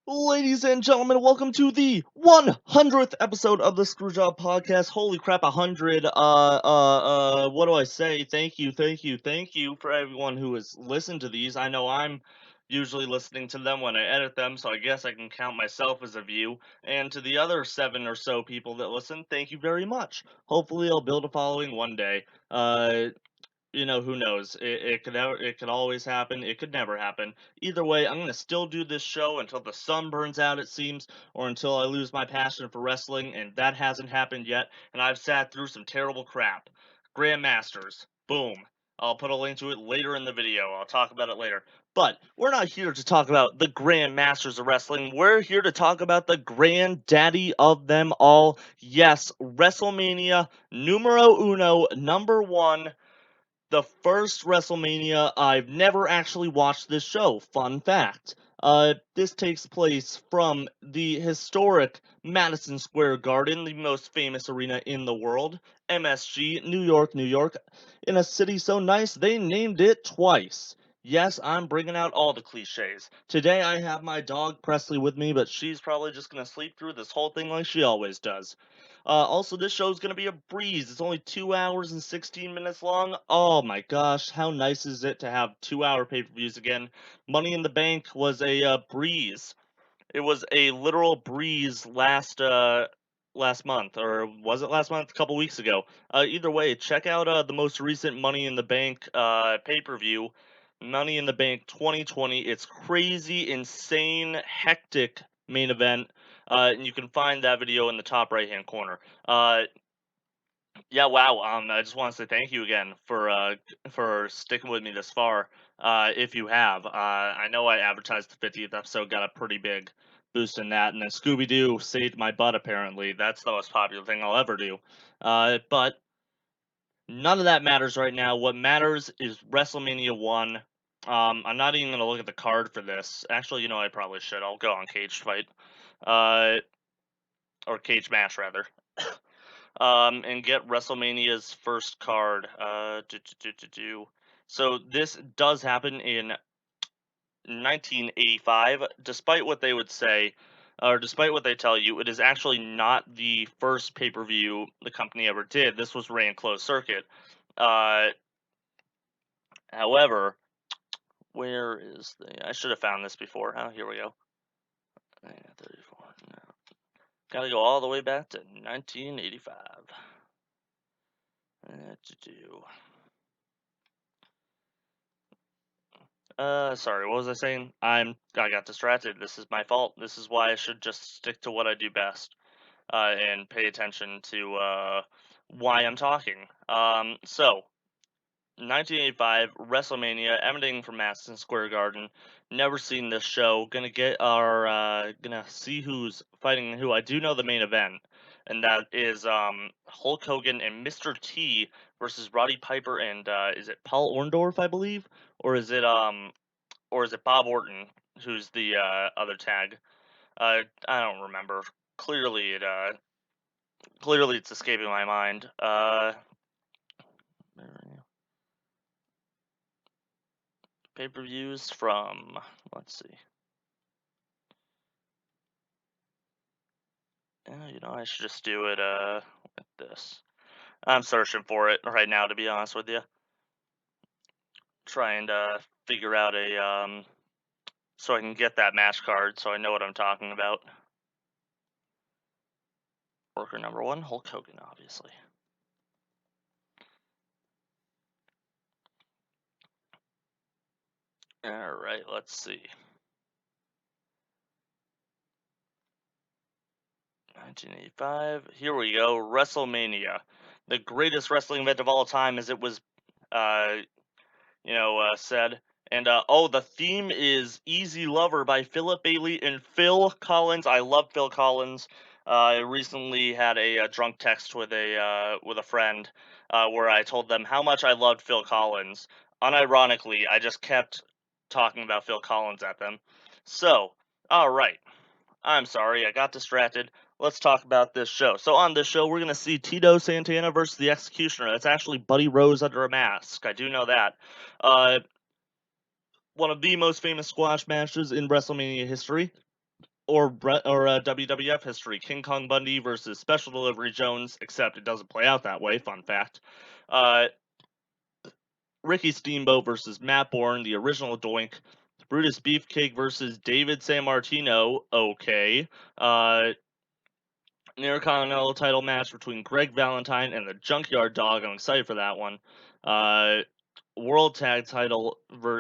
Ladies and gentlemen, welcome to the 100th episode of the Screwjob Podcast. Holy crap, 100. What do I say? Thank you for everyone who has listened to these. I know I'm usually listening to them when I edit them, so I guess I can count myself as a view. And to the other 7 or so people that listen, thank you very much. Hopefully I'll build a following one day. Who knows? It could always happen. It could never happen. Either way, I'm gonna still do this show until the sun burns out, it seems, or until I lose my passion for wrestling, and that hasn't happened yet. And I've sat through some terrible crap. Grandmasters, boom. I'll put a link to it later in the video. I'll talk about it later. But we're not here to talk about the Grand Masters of Wrestling. We're here to talk about the granddaddy of them all. Yes, WrestleMania numero uno, number one, the first WrestleMania. I've never actually watched this show. Fun fact. This takes place from the historic Madison Square Garden, the most famous arena in the world, MSG, New York, New York, in a city so nice they named it twice. Yes, I'm bringing out all the cliches. Today I have my dog Presley with me, but she's probably just gonna sleep through this whole thing like she always does. Also, this show is going to be a breeze. It's only 2 hours and 16 minutes long. Oh my gosh, how nice is it to have 2 hour pay per views again? Money in the Bank was a breeze. It was a literal breeze last month, or was it last month? A couple weeks ago. Either way, check out the most recent Money in the Bank pay per view. Money in the Bank 2020. It's crazy, insane, hectic main event. And you can find that video in the top right hand corner. Yeah, wow. I just want to say thank you again for sticking with me this far. If you have, I know I advertised the 50th episode, got a pretty big boost in that, and then Scooby Doo saved my butt. Apparently, that's the most popular thing I'll ever do. But none of that matters right now. What matters is WrestleMania 1. I'm not even gonna look at the card for this. Actually, I probably should. I'll go on Cage Fight, uh, or Cage Match rather. And get WrestleMania's first card. So this does happen in 1985. Despite what they would say, or despite what they tell you, it is actually not the first pay per view the company ever did. This was ran closed circuit. Uh, However, where is the? I should have found this before. Huh? Here we go. 34. No. Gotta go all the way back to 1985. Sorry, what was I saying? I got distracted. This is my fault. This is why I should just stick to what I do best, and pay attention to why I'm talking. So 1985 WrestleMania, emanating from Madison Square Garden. Never seen this show. Gonna see who's fighting who. I do know the main event, and that is Hulk Hogan and Mr. T versus Roddy Piper and is it Paul Orndorff, I believe, or is it Bob Orton who's the other tag? I don't remember. Clearly it's escaping my mind. Pay-per-views from, let's see. I should just do it with this. I'm searching for it right now, to be honest with you. Trying to figure out so I can get that match card so I know what I'm talking about. Worker number 1, Hulk Hogan, obviously. Alright, let's see. 1985. Here we go. WrestleMania, the greatest wrestling event of all time, as it was, said. And the theme is "Easy Lover" by Philip Bailey and Phil Collins. I love Phil Collins. I recently had a drunk text with a friend, where I told them how much I loved Phil Collins. Unironically, I just kept talking about Phil Collins at them. So, all right. I'm sorry, I got distracted. Let's talk about this show. So on this show, we're going to see Tito Santana versus the Executioner. That's actually Buddy Rose under a mask. I do know that. One of the most famous squash matches in WrestleMania history. WWF history. King Kong Bundy versus Special Delivery Jones, except it doesn't play out that way. Fun fact. Ricky Steamboat versus Matt Bourne, the original Doink. Brutus Beefcake versus David Sammartino. Okay. Intercontinental title match between Greg Valentine and the Junkyard Dog. I'm excited for that one. World Tag title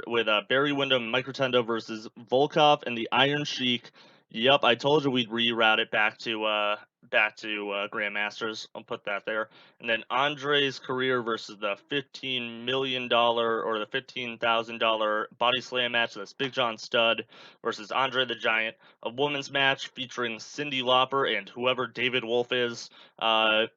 with Barry Windham and Mike Rotendo versus Volkov and the Iron Sheik. Yep, I told you we'd reroute it back to Grandmasters. I'll put that there. And then Andre's career versus the $15 million or the $15,000 body slam match. That's Big John Studd versus Andre the Giant. A women's match featuring Cyndi Lauper and whoever David Wolf is. And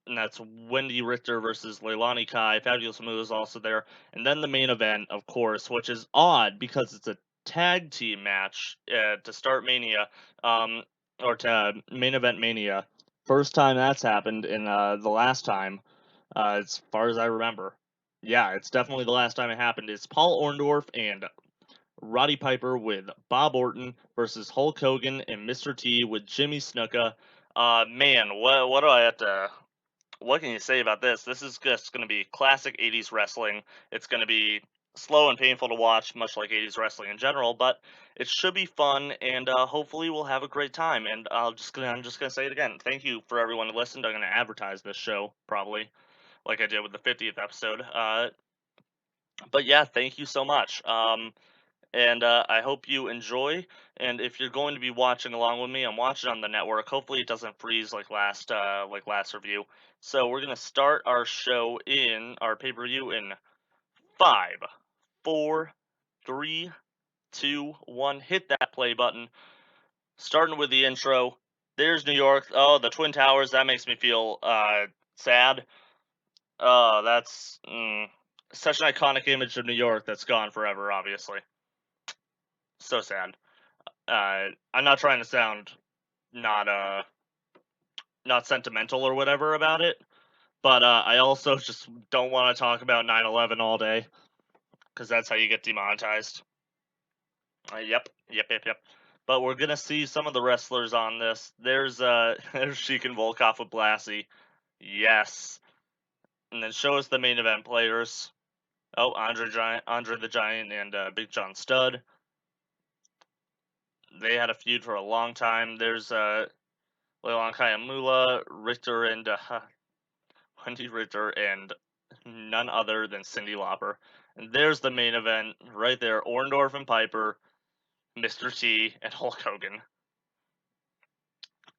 that's Wendy Richter versus Leilani Kai. Fabulous Moolah is also there. And then the main event, of course, which is odd because it's a tag team match to start Mania, or to main event Mania. First time that's happened in the last time, as far as I remember. Yeah, it's definitely the last time it happened. It's Paul Orndorff and Roddy Piper with Bob Orton versus Hulk Hogan and Mr. T with Jimmy Snuka. Man, what do I have to... What can you say about this? This is just going to be classic 80s wrestling. It's going to be slow and painful to watch, much like 80s wrestling in general, but it should be fun, and hopefully we'll have a great time. And I'm just gonna say it again. Thank you for everyone who listened. I'm going to advertise this show, probably, like I did with the 50th episode. But yeah, thank you so much. And I hope you enjoy. And if you're going to be watching along with me, I'm watching on the network. Hopefully, it doesn't freeze like last review. So we're gonna start our show in our pay-per-view in 5, 4, 3, 2, 1. Hit that play button. Starting with the intro. There's New York. Oh, the Twin Towers. That makes me feel sad. Oh, that's such an iconic image of New York that's gone forever. Obviously, so sad. I'm not trying to sound not not sentimental or whatever about it, but I also just don't want to talk about 9/11 all day because that's how you get demonetized. Yep. But we're gonna see some of the wrestlers on this. There's there's Sheik and Volkov with Blassie. Yes. And then show us the main event players. Oh, Andre the Giant, and Big John Studd. They had a feud for a long time. There's Leilani Kai and Moolah, Richter and Wendy Richter, and none other than Cyndi Lauper. And there's the main event right there: Orndorff and Piper, Mr. T, and Hulk Hogan.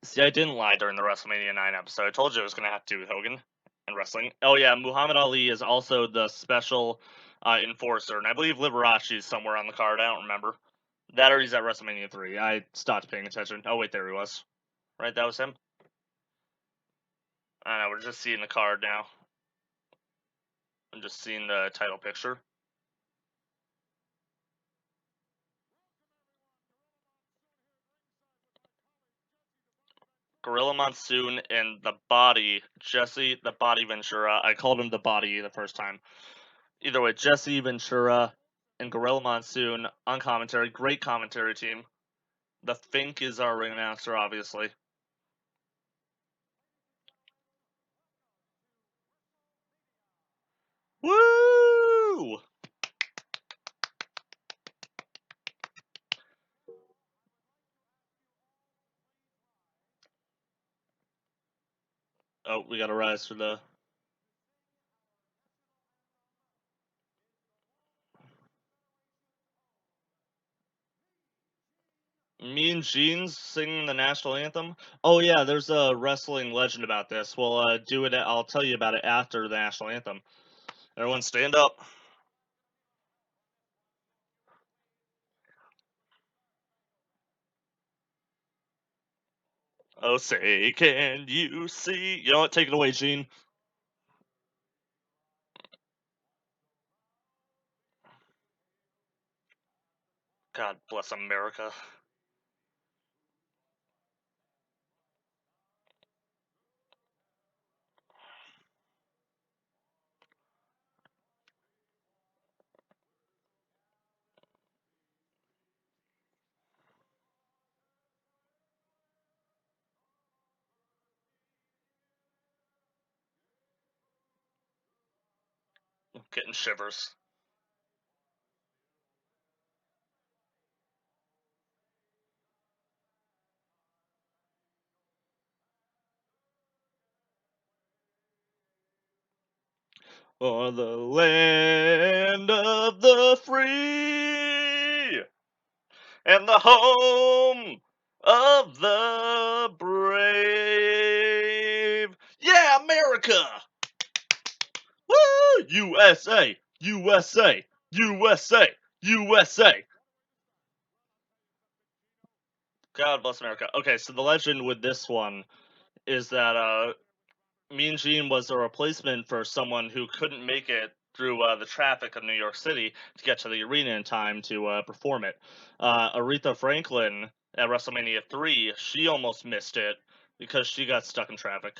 See, I didn't lie during the WrestleMania 9 episode. I told you I was going to have to do with Hogan and wrestling. Oh yeah, Muhammad Ali is also the special enforcer, and I believe Liberace is somewhere on the card. I don't remember. That or he's at WrestleMania 3. I stopped paying attention. Oh wait, there he was. Right, that was him? I don't know, we're just seeing the card now. I'm just seeing the title picture. Gorilla Monsoon and the Body, Jesse the Body Ventura. I called him the Body the first time. Either way, Jesse Ventura and Gorilla Monsoon on commentary. Great commentary team. The Fink is our ring announcer, obviously. Woo! Oh, we gotta rise for the... Mean Gene's singing the national anthem? Oh yeah, there's a wrestling legend about this. We'll do it. I'll tell you about it after the national anthem. Everyone stand up. Oh, say, can you see? You know what? Take it away, Gene. God bless America. Getting shivers. On the land of the free and the home of the brave. Yeah, America! Woo! USA! USA! USA! USA! God bless America. Okay, so the legend with this one is that Mean Gene was a replacement for someone who couldn't make it through the traffic of New York City to get to the arena in time to perform it. Aretha Franklin at WrestleMania 3, she almost missed it because she got stuck in traffic.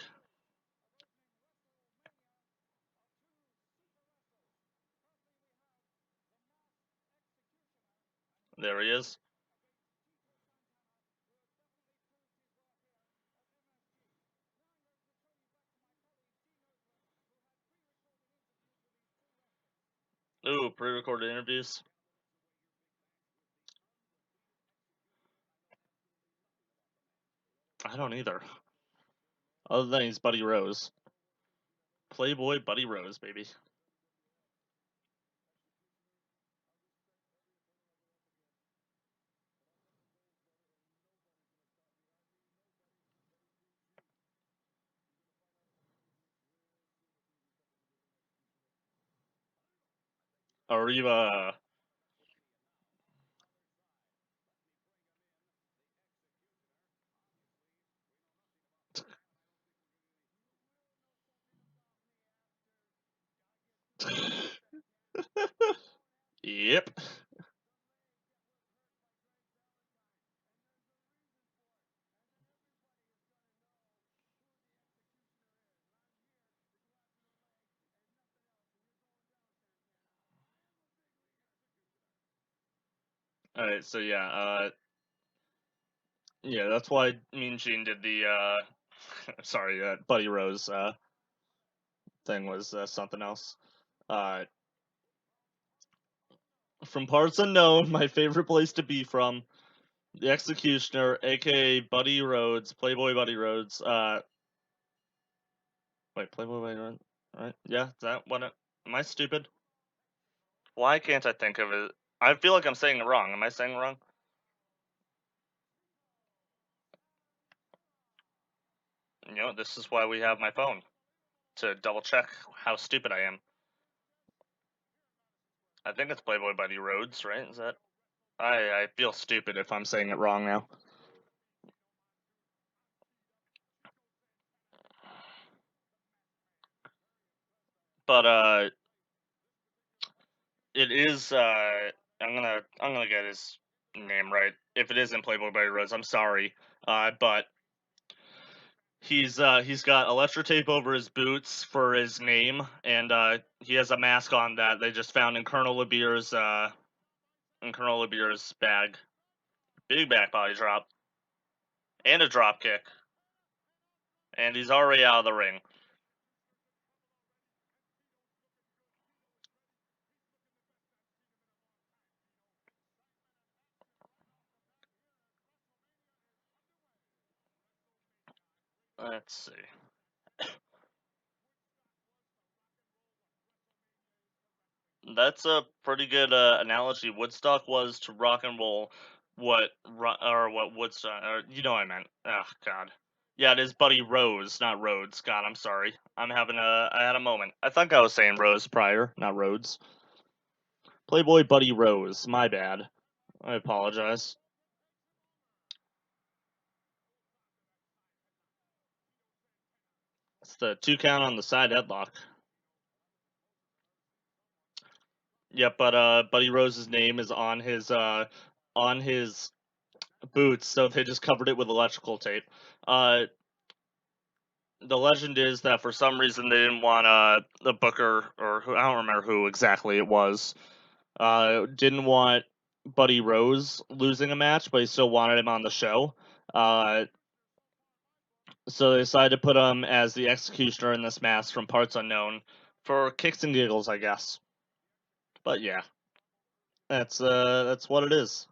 There he is. Ooh, pre-recorded interviews. I don't either. Other than he's Buddy Rose. Playboy Buddy Rose, baby. Arriba. Yep. Alright, so yeah, that's why Mean Gene did the sorry, that Buddy Rose thing was something else. Uh, from parts unknown, my favorite place to be from, the Executioner, aka Buddy Rhodes, Playboy Buddy Rhodes. Wait, Playboy Buddy Rhodes, right? Yeah, is that what? Am I stupid? Why can't I think of it? I feel like I'm saying it wrong. Am I saying it wrong? You know, this is why we have my phone to double check how stupid I am. I think it's Playboy Buddy Rhodes, right? Is that? I feel stupid if I'm saying it wrong now. But it is. I'm gonna get his name right. If it isn't Playboy Buddy Rhodes, I'm sorry. But he's got electro tape over his boots for his name, and he has a mask on that they just found in Colonel LeBeer's bag. Big back body drop and a drop kick, and he's already out of the ring. Let's see. That's a pretty good analogy. Woodstock was to rock and roll what Woodstock, or you know what I meant. Oh God, yeah, it is Buddy Rose, not Rhodes. God, I'm sorry. I had a moment. I think I was saying Rose prior, not Rhodes. Playboy Buddy Rose. My bad. I apologize. It's the 2 count on the side headlock. Yep, but Buddy Rose's name is on his boots, so they just covered it with electrical tape. Uh, the legend is that for some reason they didn't want the booker, or who, I don't remember who exactly it was, didn't want Buddy Rose losing a match, but he still wanted him on the show. So they decided to put him as the executioner in this match from parts unknown For kicks and giggles, I guess. But yeah, that's what it is.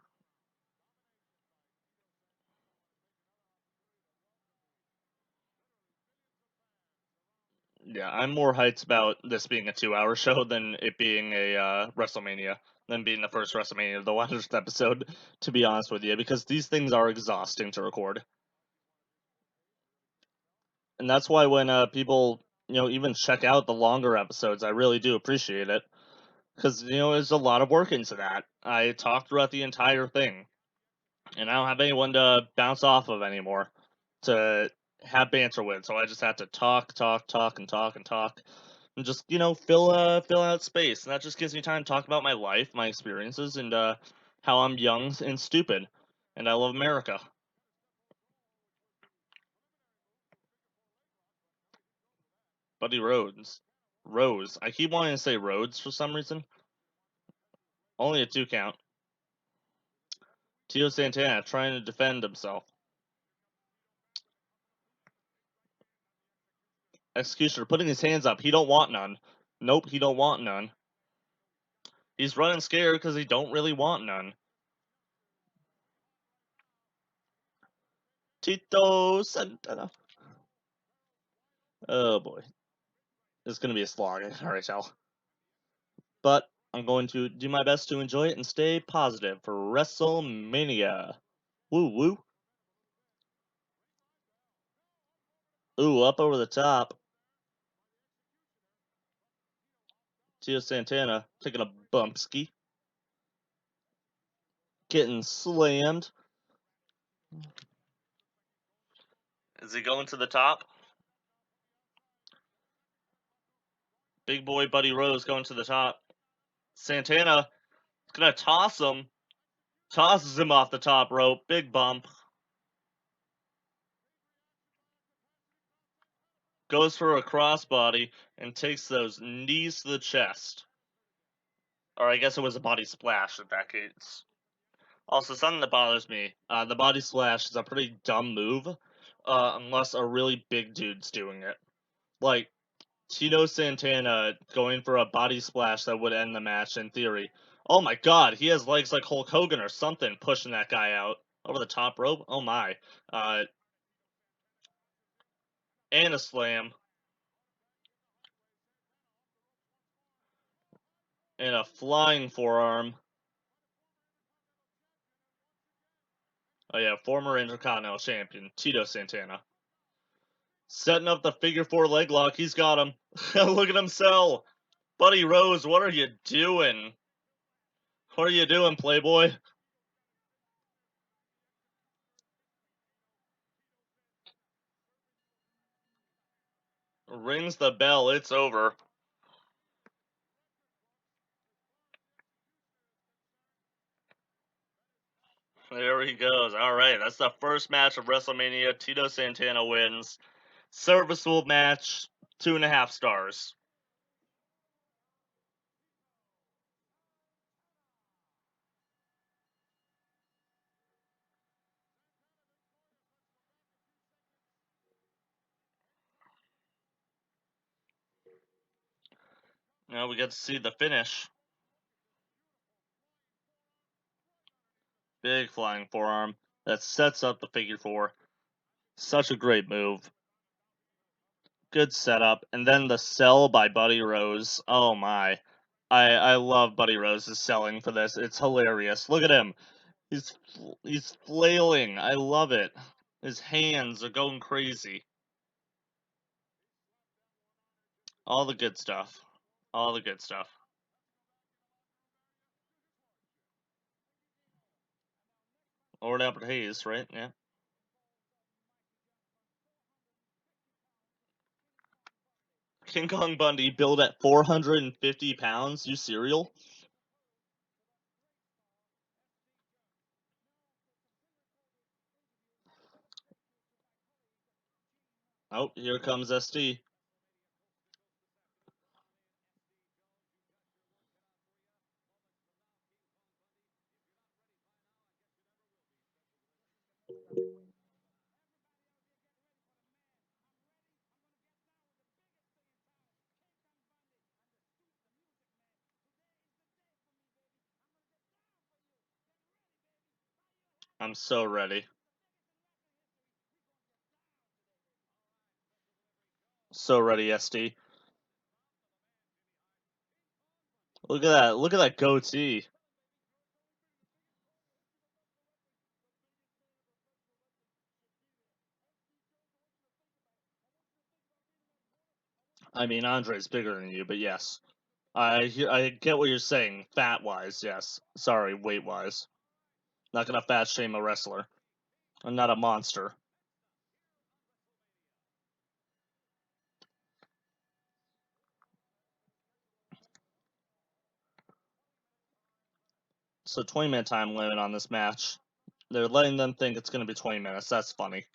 Yeah, I'm more hyped about this being a 2-hour show than it being a WrestleMania, than being the first WrestleMania, the 100th episode, to be honest with you, because these things are exhausting to record. And that's why when people, even check out the longer episodes, I really do appreciate it. Because, there's a lot of work into that. I talked throughout the entire thing, and I don't have anyone to bounce off of anymore to have banter with, so I just have to talk, talk, talk, and talk, and talk. And just fill out space, and that just gives me time to talk about my life, my experiences, and how I'm young and stupid, and I love America. Buddy Rose. I keep wanting to say Rhodes for some reason. Only a 2 count. Tito Santana trying to defend himself. Executioner putting his hands up. He don't want none. Nope, he don't want none. He's running scared because he don't really want none. Tito Santana. Oh boy. This is going to be a slog, I can already tell. But I'm going to do my best to enjoy it and stay positive for WrestleMania. Woo woo. Ooh, up over the top. Tito Santana taking a bump ski. Getting slammed. Is he going to the top? Big boy Buddy Rose going to the top. Santana is going to toss him. Tosses him off the top rope. Big bump. Goes for a crossbody and takes those knees to the chest. Or I guess it was a body splash in that case. Also, something that bothers me, the body splash is a pretty dumb move, unless a really big dude's doing it. Like, Tito Santana going for a body splash that would end the match in theory. Oh my god, he has legs like Hulk Hogan or something pushing that guy out over the top rope. Oh my. Uh, and a slam. And a flying forearm. Oh yeah, former Intercontinental Champion, Tito Santana. Setting up the figure four leg lock. He's got him. Look at him sell. Buddy Rose, what are you doing? What are you doing, Playboy? Rings the bell. It's over. There he goes. All right, that's the first match of WrestleMania. Tito Santana wins. Serviceable match. 2.5 stars. Now we get to see the finish. Big flying forearm that sets up the figure four. Such a great move. Good setup. And then the sell by Buddy Rose. Oh my. I love Buddy Rose's selling for this. It's hilarious. Look at him. He's flailing. I love it. His hands are going crazy. All the good stuff. All the good stuff. Lord Albert Hayes, right? Yeah. King Kong Bundy billed at 450 pounds. You serial? Oh, here comes SD. I'm so ready. So ready, SD. Look at that. Look at that goatee. I mean, Andre's bigger than you, but yes. I get what you're saying. Fat-wise, yes. Sorry, weight-wise. Not gonna fat-shame a wrestler. I'm not a monster. So 20-minute time limit on this match. They're letting them think it's gonna be 20 minutes. That's funny.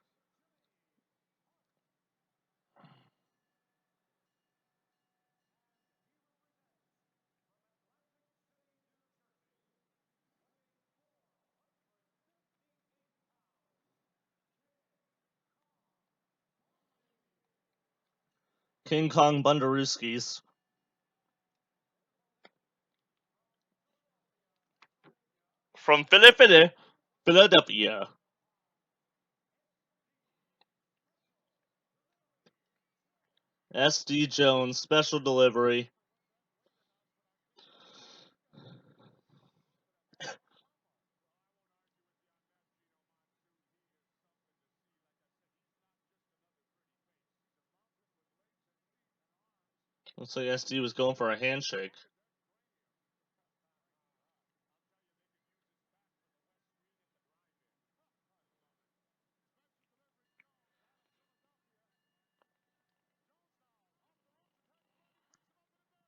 King Kong Bundaruskis. From Philadelphia. SD Jones, special delivery. Looks like SD was going for a handshake.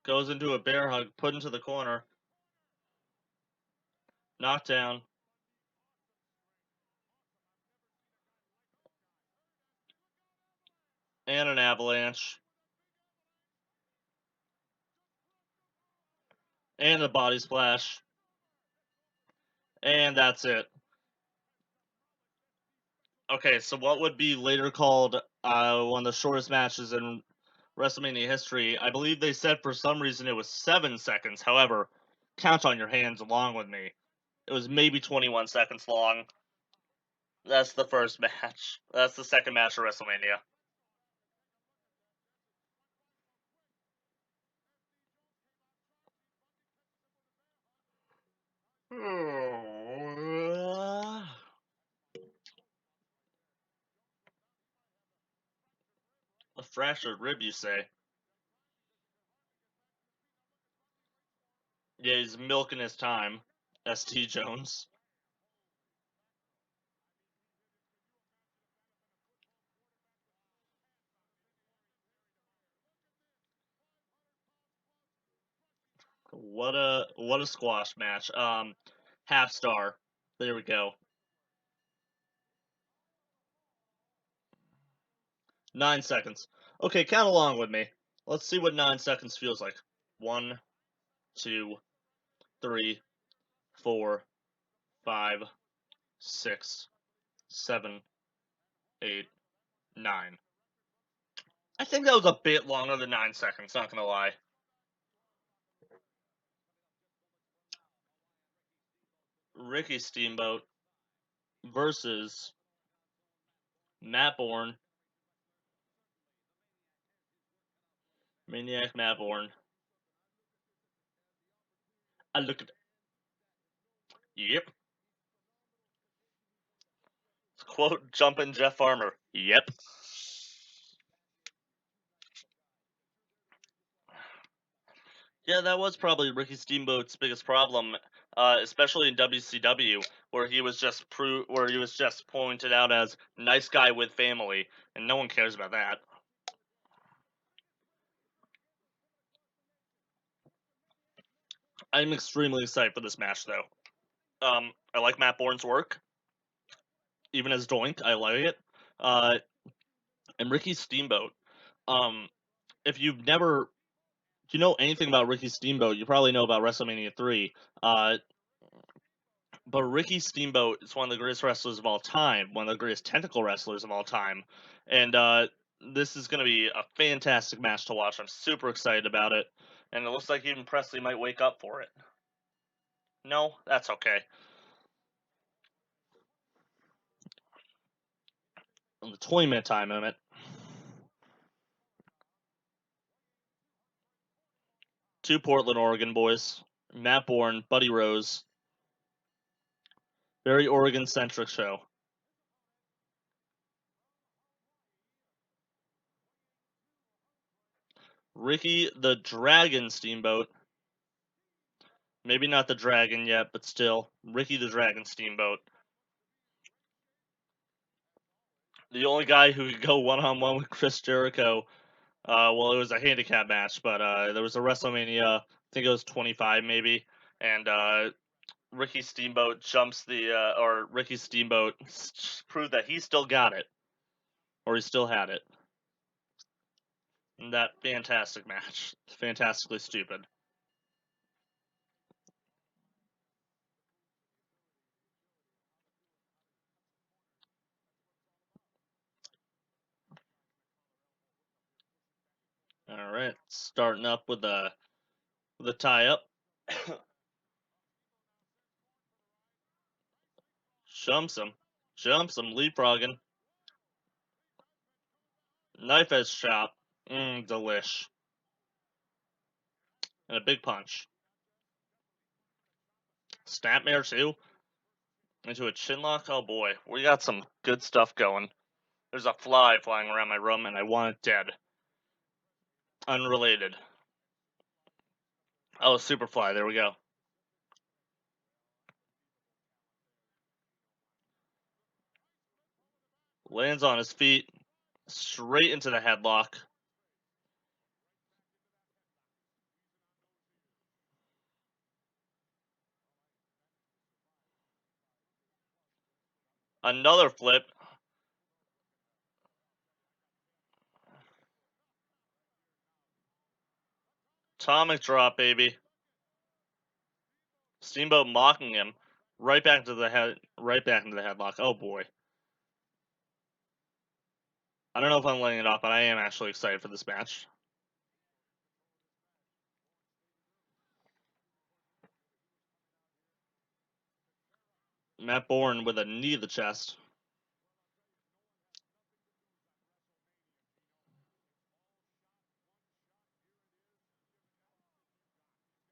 Goes into a bear hug, put into the corner. Knockdown. And an avalanche. And a body splash. And that's it. Okay, so what would be later called one of the shortest matches in WrestleMania history? I believe they said for some reason it was 7 seconds. However, count on your hands along with me. It was maybe 21 seconds long. That's the first match. That's the second match of WrestleMania. A fractured rib, you say? Yeah, he's milking his time. ST Jones. What a squash match. Half star. There we go. 9 seconds. Okay, count along with me. Let's see what 9 seconds feels like. 1, 2, 3, 4, 5, 6, 7, 8, 9. I think that was a bit longer than 9 seconds, not gonna lie. Ricky Steamboat versus Matt Bourne. Maniac Matt Bourne. I look at. Yep. Quote jumping Jeff Farmer. Yep. Yeah, that was probably Ricky Steamboat's biggest problem, especially in WCW, where he was just pointed out as nice guy with family, and no one cares about that. I'm extremely excited for this match, though. I like Matt Bourne's work, even as Doink. I like it. Uh, and Ricky Steamboat. Um, if you've never, if you know anything about Ricky Steamboat, you probably know about WrestleMania 3. But Ricky Steamboat is one of the greatest wrestlers of all time, one of the greatest technical wrestlers of all time, and this is going to be a fantastic match to watch. I'm super excited about it, and it looks like even Presley might wake up for it. No, that's okay. on the 20-minute time limit. Two Portland, Oregon boys. Matt Bourne, Buddy Rose. Very Oregon-centric show. Ricky the Dragon Steamboat. Maybe not the Dragon yet, but still. Ricky the Dragon Steamboat. The only guy who could go one-on-one with Chris Jericho. Well, it was a handicap match, but there was a WrestleMania, I think it was 25 maybe, and Ricky Steamboat Ricky Steamboat proved that he still got it, or he still had it. In that fantastic match. Fantastically stupid. Alright, starting up with the tie-up. Jumps him, leapfrogging. Knife edge chop. Delish. And a big punch. Snapmare too. Into a chinlock. Oh boy, we got some good stuff going. There's a fly flying around my room and I want it dead. Unrelated. Oh, Superfly, there we go. Lands on his feet. Straight into the headlock. Another flip. Atomic drop, baby. Steamboat mocking him. Right back into the headlock. Oh boy. I don't know if I'm laying it off, but I am actually excited for this match. Matt Bourne with a knee to the chest.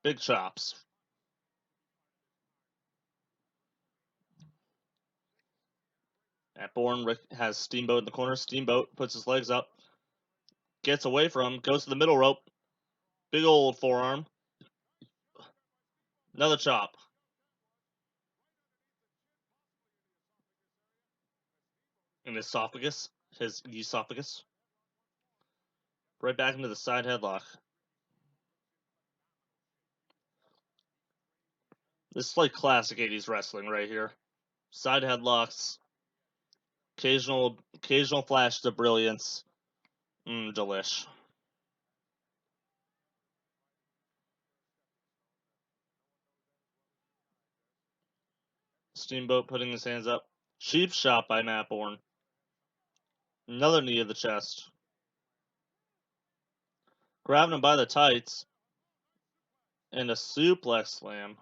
Big chops. Matt Bourne has Steamboat in the corner. Steamboat puts his legs up. Gets away from him. Goes to the middle rope. Big old forearm. Another chop. In his esophagus. His esophagus. Right back into the side headlock. This is like classic 80s wrestling right here. Side headlocks. Occasional flashes of brilliance. Delish. Steamboat putting his hands up. Cheap shot by Matt Bourne. Another knee to the chest. Grabbing him by the tights. And a suplex slam.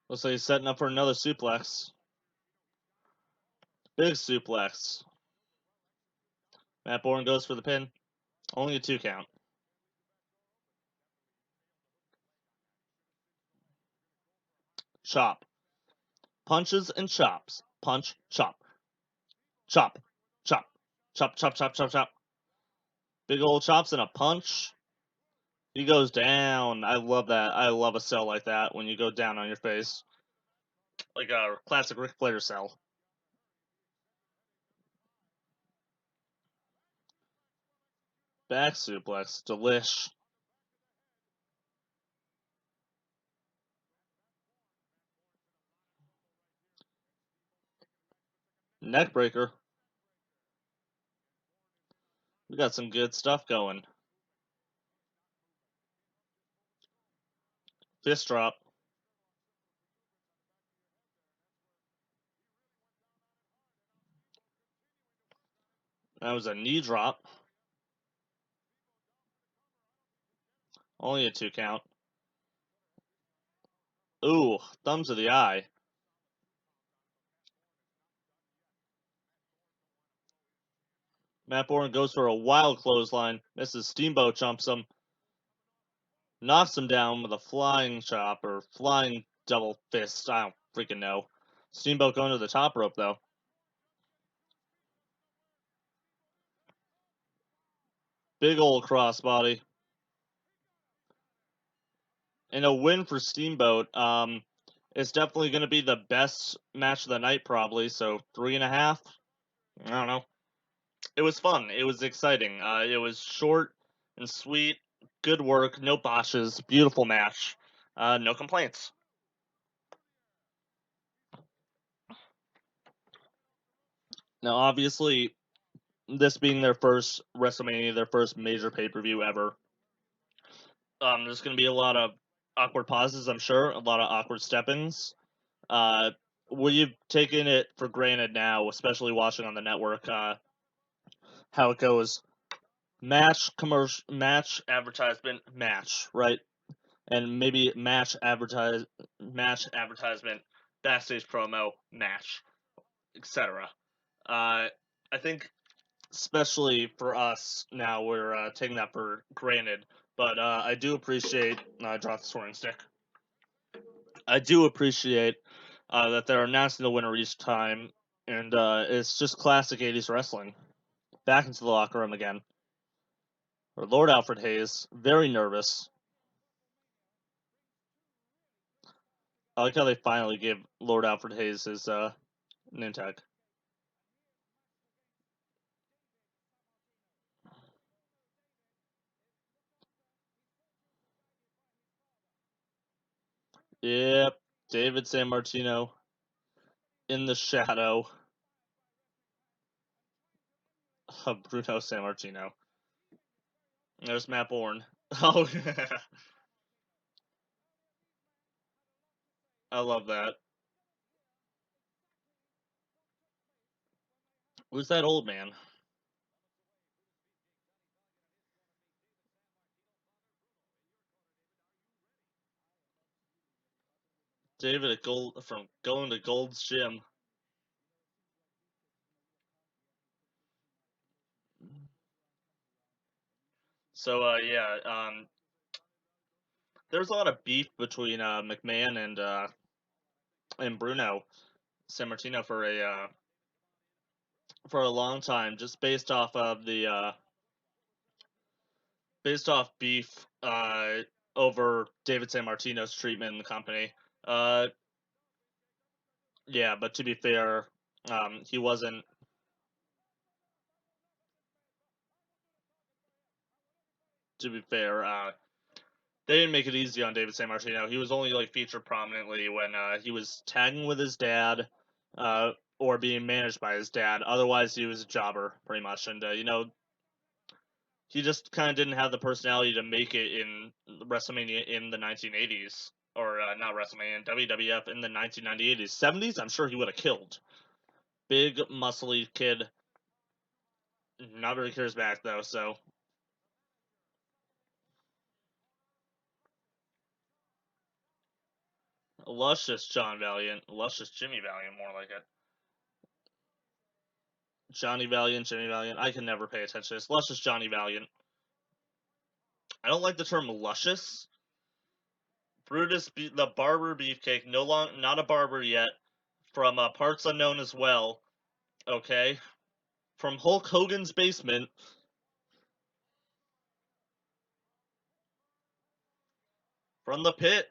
Looks like he's setting up for another suplex. Big suplex. Matt Bourne goes for the pin. Only a 2 count. Chop. Punches and chops. Punch, chop. Chop. Chop. Chop, chop, chop, chop, chop. Big old chops and a punch. He goes down. I love that. I love a sell like that when you go down on your face. Like a classic Ric Flair sell. Back suplex. Delish. Neck breaker. We got some good stuff going. Fist drop. That was a knee drop. Only a 2 count. Ooh, thumb to the eye. Matt Bourne goes for a wild clothesline, misses. Steamboat jumps him, knocks him down with a flying chop or flying double fist. I don't freaking know. Steamboat going to the top rope, though. Big old crossbody. And a win for Steamboat. It's definitely going to be the best match of the night, probably. So 3.5. I don't know. It was fun. It was exciting. It was short and sweet. Good work. No botches. Beautiful match. No complaints. Now, obviously, this being their first WrestleMania, their first major pay-per-view ever, there's going to be a lot of awkward pauses, I'm sure. A lot of awkward step-ins. We've taken it for granted now, especially watching on the network, how it goes. Match, commercial, match, advertisement, match, right? And maybe match, advertisement, backstage promo, match, etc. I think, especially for us now, we're taking that for granted. But I do appreciate. Drop the scoring stick. I do appreciate that they're announcing the winner each time, and it's just classic '80s wrestling. Back into the locker room again. Or Lord Alfred Hayes, very nervous. I like how they finally gave Lord Alfred Hayes his name tag. Yep, David Sammartino in the shadow of Bruno Sammartino. There's Matt Bourne. Oh, I love that. Who's that old man? David at Gold from going to Gold's Gym. So yeah, there's a lot of beef between McMahon and Bruno Sammartino for a long time, just based off beef over David Sammartino's treatment in the company. Uh, yeah, but to be fair, he wasn't. To be fair, they didn't make it easy on David Sammartino. He was only like featured prominently when he was tagging with his dad, or being managed by his dad. Otherwise, he was a jobber pretty much, and he just kind of didn't have the personality to make it in WrestleMania in the 1980s, or not WrestleMania, WWF in the 1990s, 70s. I'm sure he would have killed. Big, muscly kid, not very charismatic though. So luscious John Valiant, luscious Jimmy Valiant, more like it. Johnny Valiant, Jimmy Valiant. I can never pay attention to this. Luscious Johnny Valiant. I don't like the term luscious. Brutus, the barber beefcake, not a barber yet, from Parts Unknown as well. Okay, from Hulk Hogan's basement. From the pit.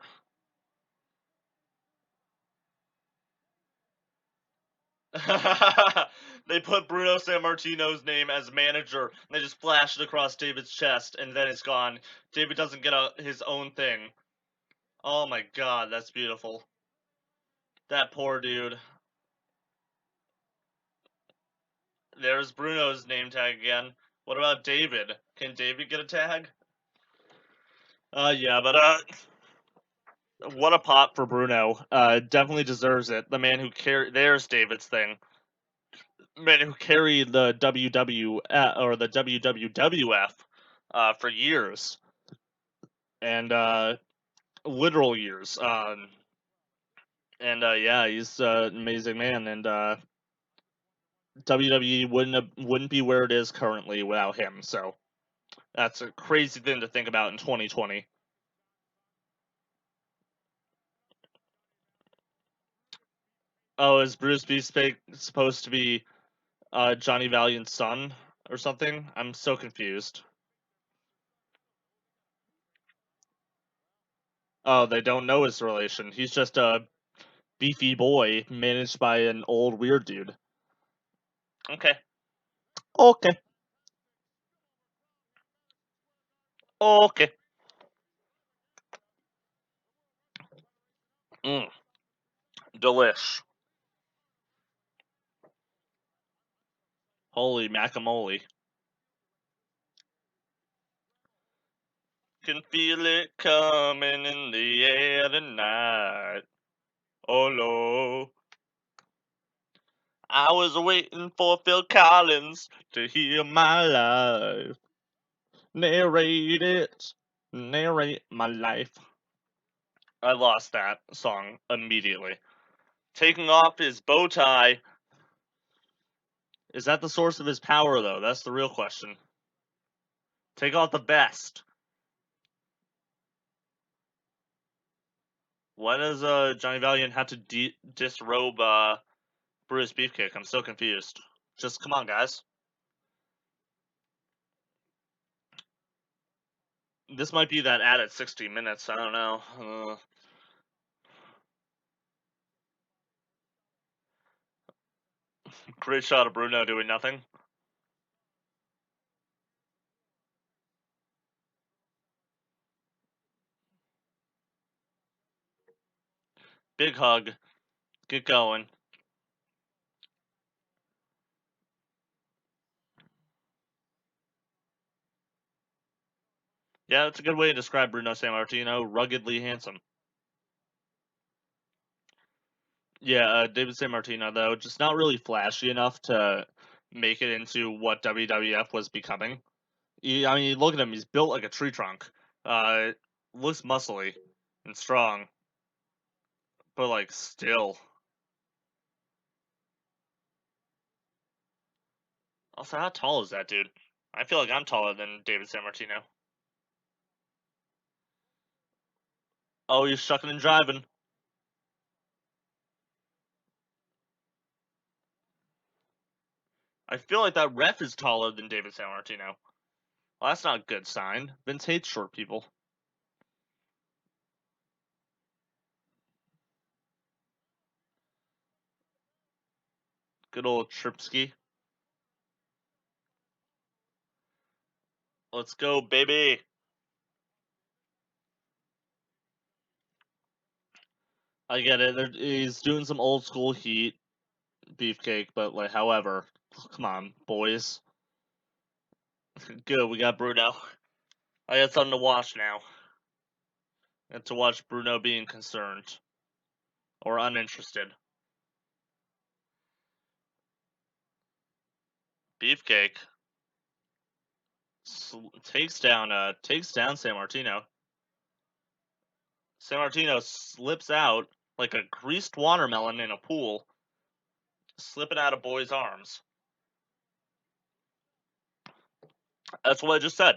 They put Bruno Sammartino's name as manager, and they just flash it across David's chest, and then it's gone. David doesn't get his own thing. Oh my god, that's beautiful. That poor dude. There's Bruno's name tag again. What about David? Can David get a tag? Yeah, but what a pop for Bruno. Definitely deserves it. The man who carried. There's David's thing. Man who carried the or the WWF for years, and literal years. And yeah, he's an amazing man, and WWE wouldn't be where it is currently without him. So that's a crazy thing to think about in 2020. Oh, is Bruce Beefcake supposed to be Johnny Valiant's son or something? I'm so confused. Oh, they don't know his relation. He's just a beefy boy managed by an old weird dude. Okay. Okay. Okay. Mm, delish. Holy macamole. Can feel it coming in the air tonight. Oh no. I was waiting for Phil Collins to hear my life. Narrate it. Narrate my life. I lost that song immediately. Taking off his bow tie. Is that the source of his power, though? That's the real question. Take off the vest. Why does Johnny Valiant have to disrobe Bruce Beefcake? I'm so confused. Just come on, guys. This might be that ad at 60 minutes. I don't know. Great shot of Bruno doing nothing. Big hug. Get going. Yeah, that's a good way to describe Bruno Sammartino. Ruggedly handsome. Yeah, David Sammartino, though, just not really flashy enough to make it into what WWF was becoming. I mean, look at him. He's built like a tree trunk. Uh, looks muscly and strong, but like still. Also, how tall is that dude? I feel like I'm taller than David Sammartino. Oh, he's shucking and driving. I feel like that ref is taller than David Sammartino. Well, that's not a good sign. Vince hates short people. Good old Tripsky. Let's go, baby. I get it. He's doing some old school heat beefcake, but like, however, come on, boys. Good, we got Bruno. I got something to watch now. And to watch Bruno being concerned or uninterested. Beefcake takes down Sammartino. Sammartino slips out like a greased watermelon in a pool, slipping out of boys' arms. That's what I just said.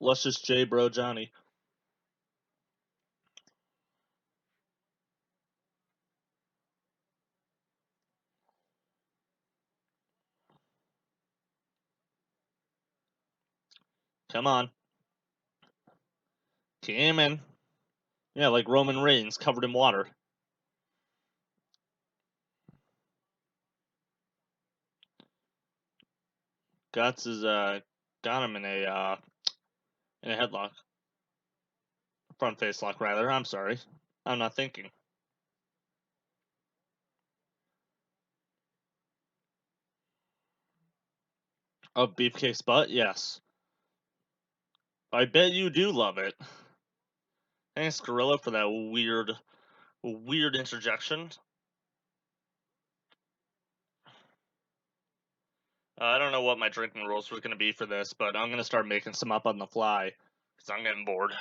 Luscious J Bro Johnny. Come on. Come in. Yeah, like Roman Reigns covered in water. Guts is got him in a headlock. Front face lock rather. I'm sorry. I'm not thinking. Oh, Beefcake's butt? Yes. I bet you do love it. Thanks, Gorilla, for that weird interjection. I don't know what my drinking rules were going to be for this, but I'm going to start making some up on the fly because I'm getting bored.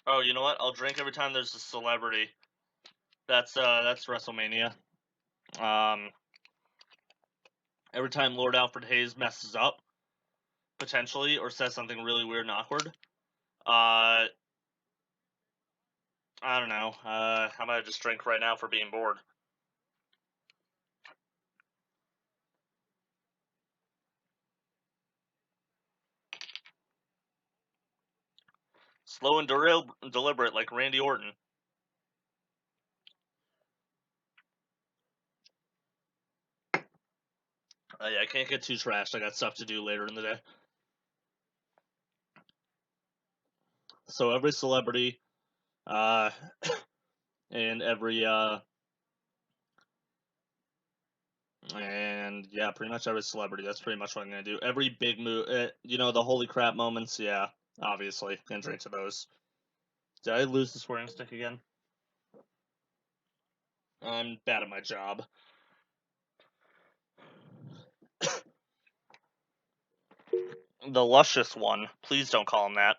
Oh, you know what? I'll drink every time there's a celebrity. That's WrestleMania. Every time Lord Alfred Hayes messes up, potentially, or says something really weird and awkward. I don't know. How about I just drink right now for being bored? Slow and deliberate, like Randy Orton. Yeah, I can't get too trashed. I got stuff to do later in the day. So every celebrity, and and yeah, pretty much every celebrity. That's pretty much what I'm gonna do. Every big move, the holy crap moments. Yeah, obviously, gonna drink to those. Did I lose the swearing stick again? I'm bad at my job. The luscious one. Please don't call him that.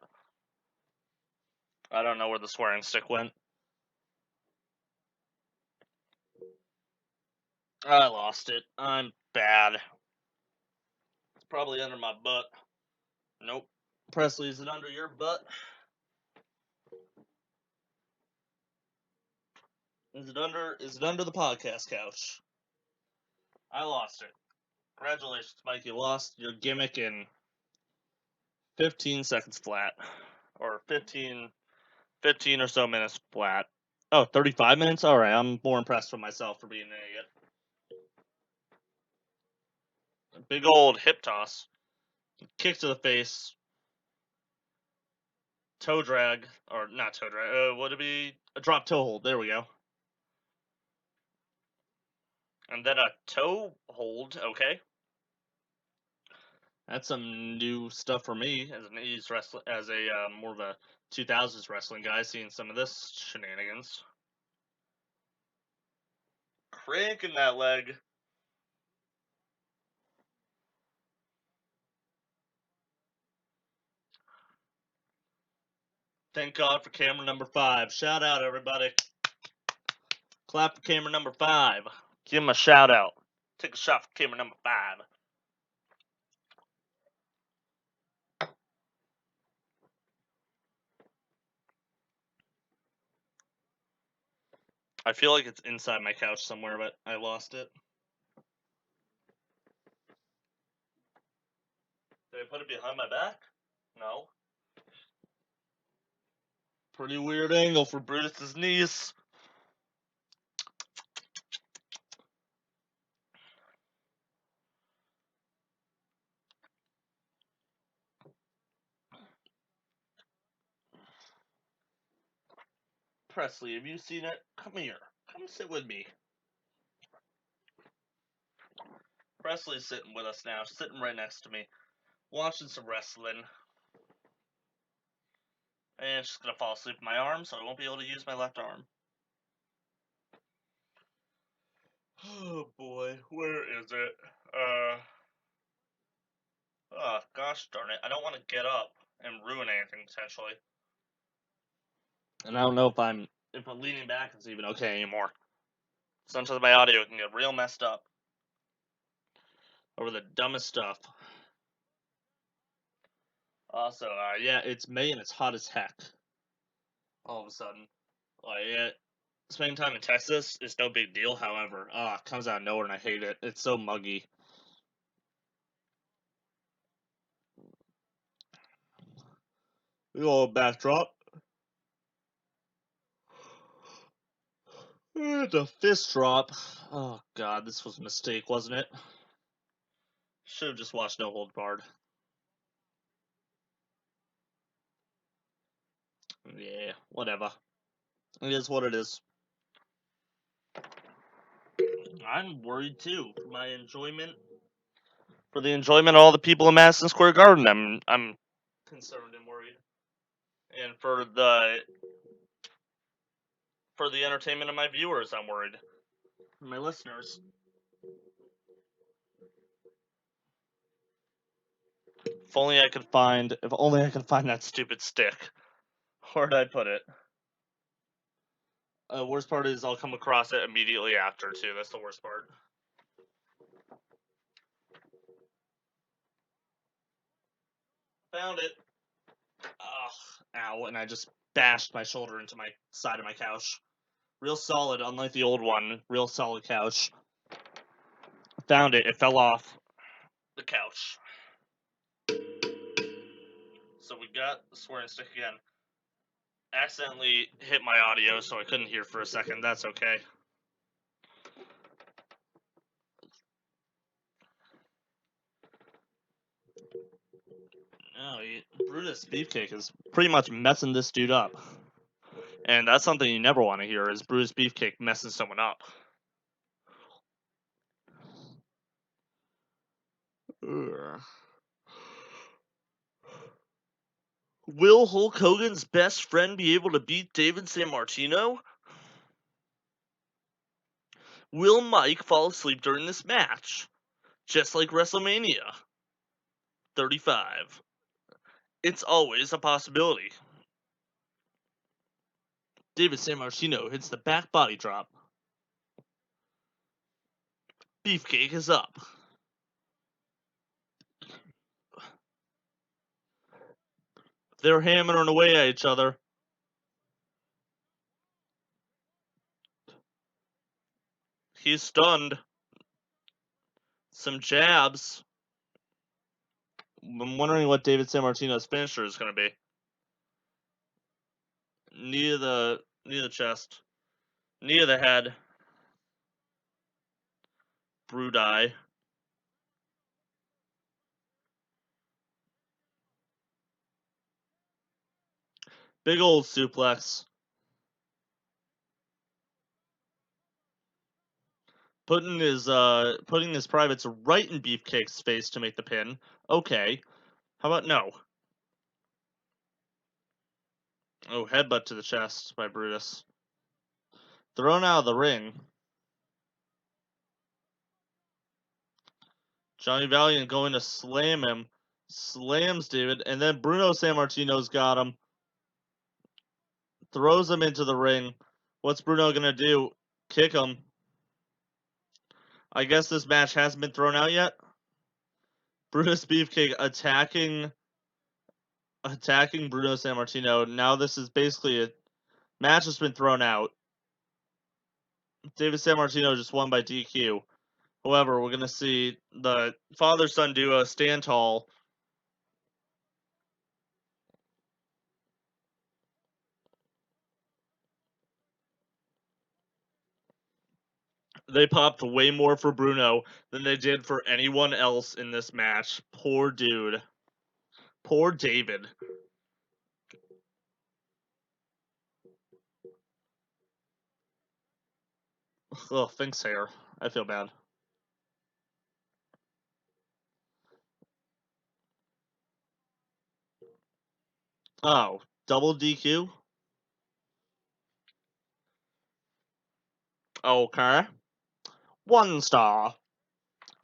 I don't know where the swearing stick went. I lost it. I'm bad. It's probably under my butt. Nope. Presley, is it under your butt? Is it under the podcast couch? I lost it. Congratulations, Mike. You lost your gimmick in 15 seconds flat. Or 15 or so minutes flat. Oh, 35 minutes? Alright, I'm more impressed with myself for being an idiot. Big old hip toss. Kick to the face. Toe drag. Or not toe drag. Would it be a drop toe hold? There we go. And then a toe hold. Okay. That's some new stuff for me as an 80s wrestler, as a more of a 2000s wrestling guy, seeing some of this shenanigans. Cranking that leg. Thank God for camera number 5. Shout out, everybody. Clap for camera number 5. Give him a shout out. Take a shot for camera number 5. I feel like it's inside my couch somewhere, but I lost it. Did I put it behind my back? No. Pretty weird angle for Brutus's knees. Presley, have you seen it? Come here. Come sit with me. Presley's sitting with us now, sitting right next to me, watching some wrestling. And she's gonna fall asleep in my arm, so I won't be able to use my left arm. Oh boy, where is it? Oh gosh darn it, I don't want to get up and ruin anything potentially. And I don't know if I'm leaning back is even okay anymore. Sometimes my audio can get real messed up over the dumbest stuff. Also, yeah, it's May and it's hot as heck. All of a sudden, spending time in Texas is no big deal. However, it comes out of nowhere and I hate it. It's so muggy. Little backdrop. The fist drop. Oh god, this was a mistake, wasn't it? Should have just watched No Hold Barred. Yeah, whatever. It is what it is. I'm worried too for my enjoyment, for the enjoyment of all the people in Madison Square Garden. I'm concerned and worried, and for the entertainment of my viewers, I'm worried. My listeners. If only I could find that stupid stick. Where'd I put it? Worst part is I'll come across it immediately after, too. That's the worst part. Found it. Ugh, ow, and I just bashed my shoulder into my side of my couch. Real solid, unlike the old one. Real solid couch. Found it. It fell off the couch. So we got the swearing stick again. Accidentally hit my audio, so I couldn't hear for a second. That's okay. No, Brutus Beefcake is pretty much messing this dude up. And that's something you never want to hear, is Brutus Beefcake messing someone up. Ugh. Will Hulk Hogan's best friend be able to beat David Sammartino? Will Mike fall asleep during this match? Just like WrestleMania 35. It's always a possibility. David Sammartino hits the back body drop. Beefcake is up. They're hammering away at each other. He's stunned. Some jabs. I'm wondering what David Sammartino's finisher is going to be. Knee of the chest. Knee of the head. Brudai. Big old suplex. Putting his privates right in Beefcake's face to make the pin. Okay. How about no? Oh, headbutt to the chest by Brutus. Thrown out of the ring. Johnny Valiant going to slam him. Slams David, and then Bruno Sammartino's got him. Throws him into the ring. What's Bruno gonna do? Kick him. I guess this match hasn't been thrown out yet. Brutus Beefcake attacking Bruno Sammartino. Now this is basically a match that's been thrown out. David Sammartino just won by DQ. However, we're gonna see the father-son duo stand tall. They popped way more for Bruno than they did for anyone else in this match. Poor dude. Poor David. Ugh, thanks, hair. I feel bad. Oh, double DQ? Okay. 1 star.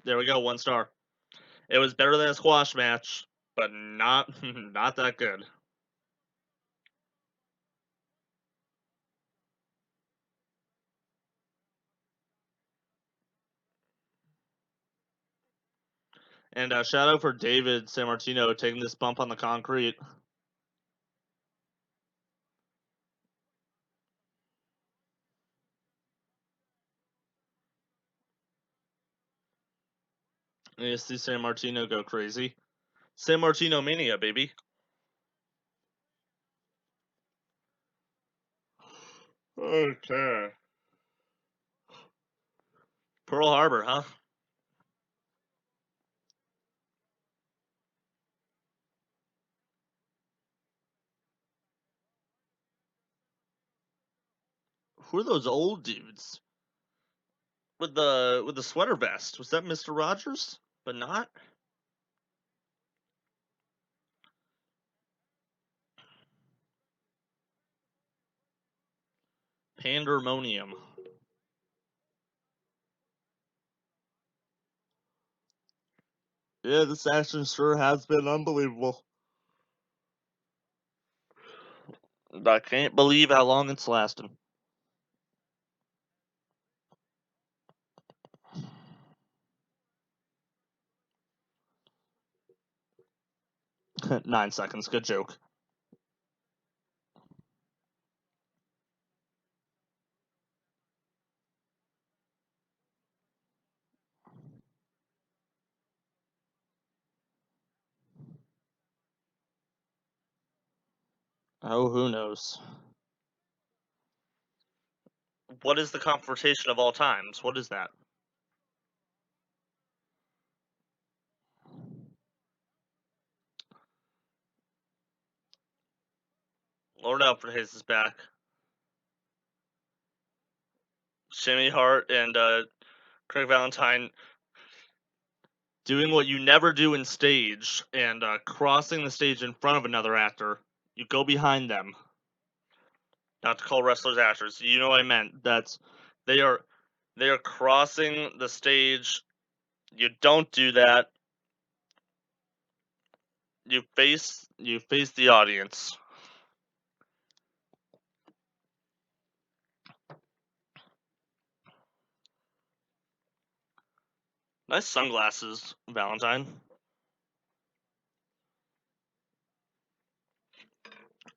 There we go, 1 star. It was better than a squash match, but not not that good. And shout out for David Sammartino taking this bump on the concrete. And you see Sammartino go crazy. Sammartino mania, baby. Okay. Pearl Harbor, huh? Who are those old dudes with the sweater vest? Was that Mr. Rogers? But not Pandemonium. Yeah, this action sure has been unbelievable. I can't believe how long it's lasted. Nine seconds, good joke. Oh, who knows? What is the confrontation of all times? What is that? Lord Alfred Hayes is back. Jimmy Hart and Craig Valentine doing what you never do in stage and crossing the stage in front of another actor. You go behind them. Not to call wrestlers actors. You know what I meant. They are they are crossing the stage. You don't do that. You face the audience. Nice sunglasses, Valentine.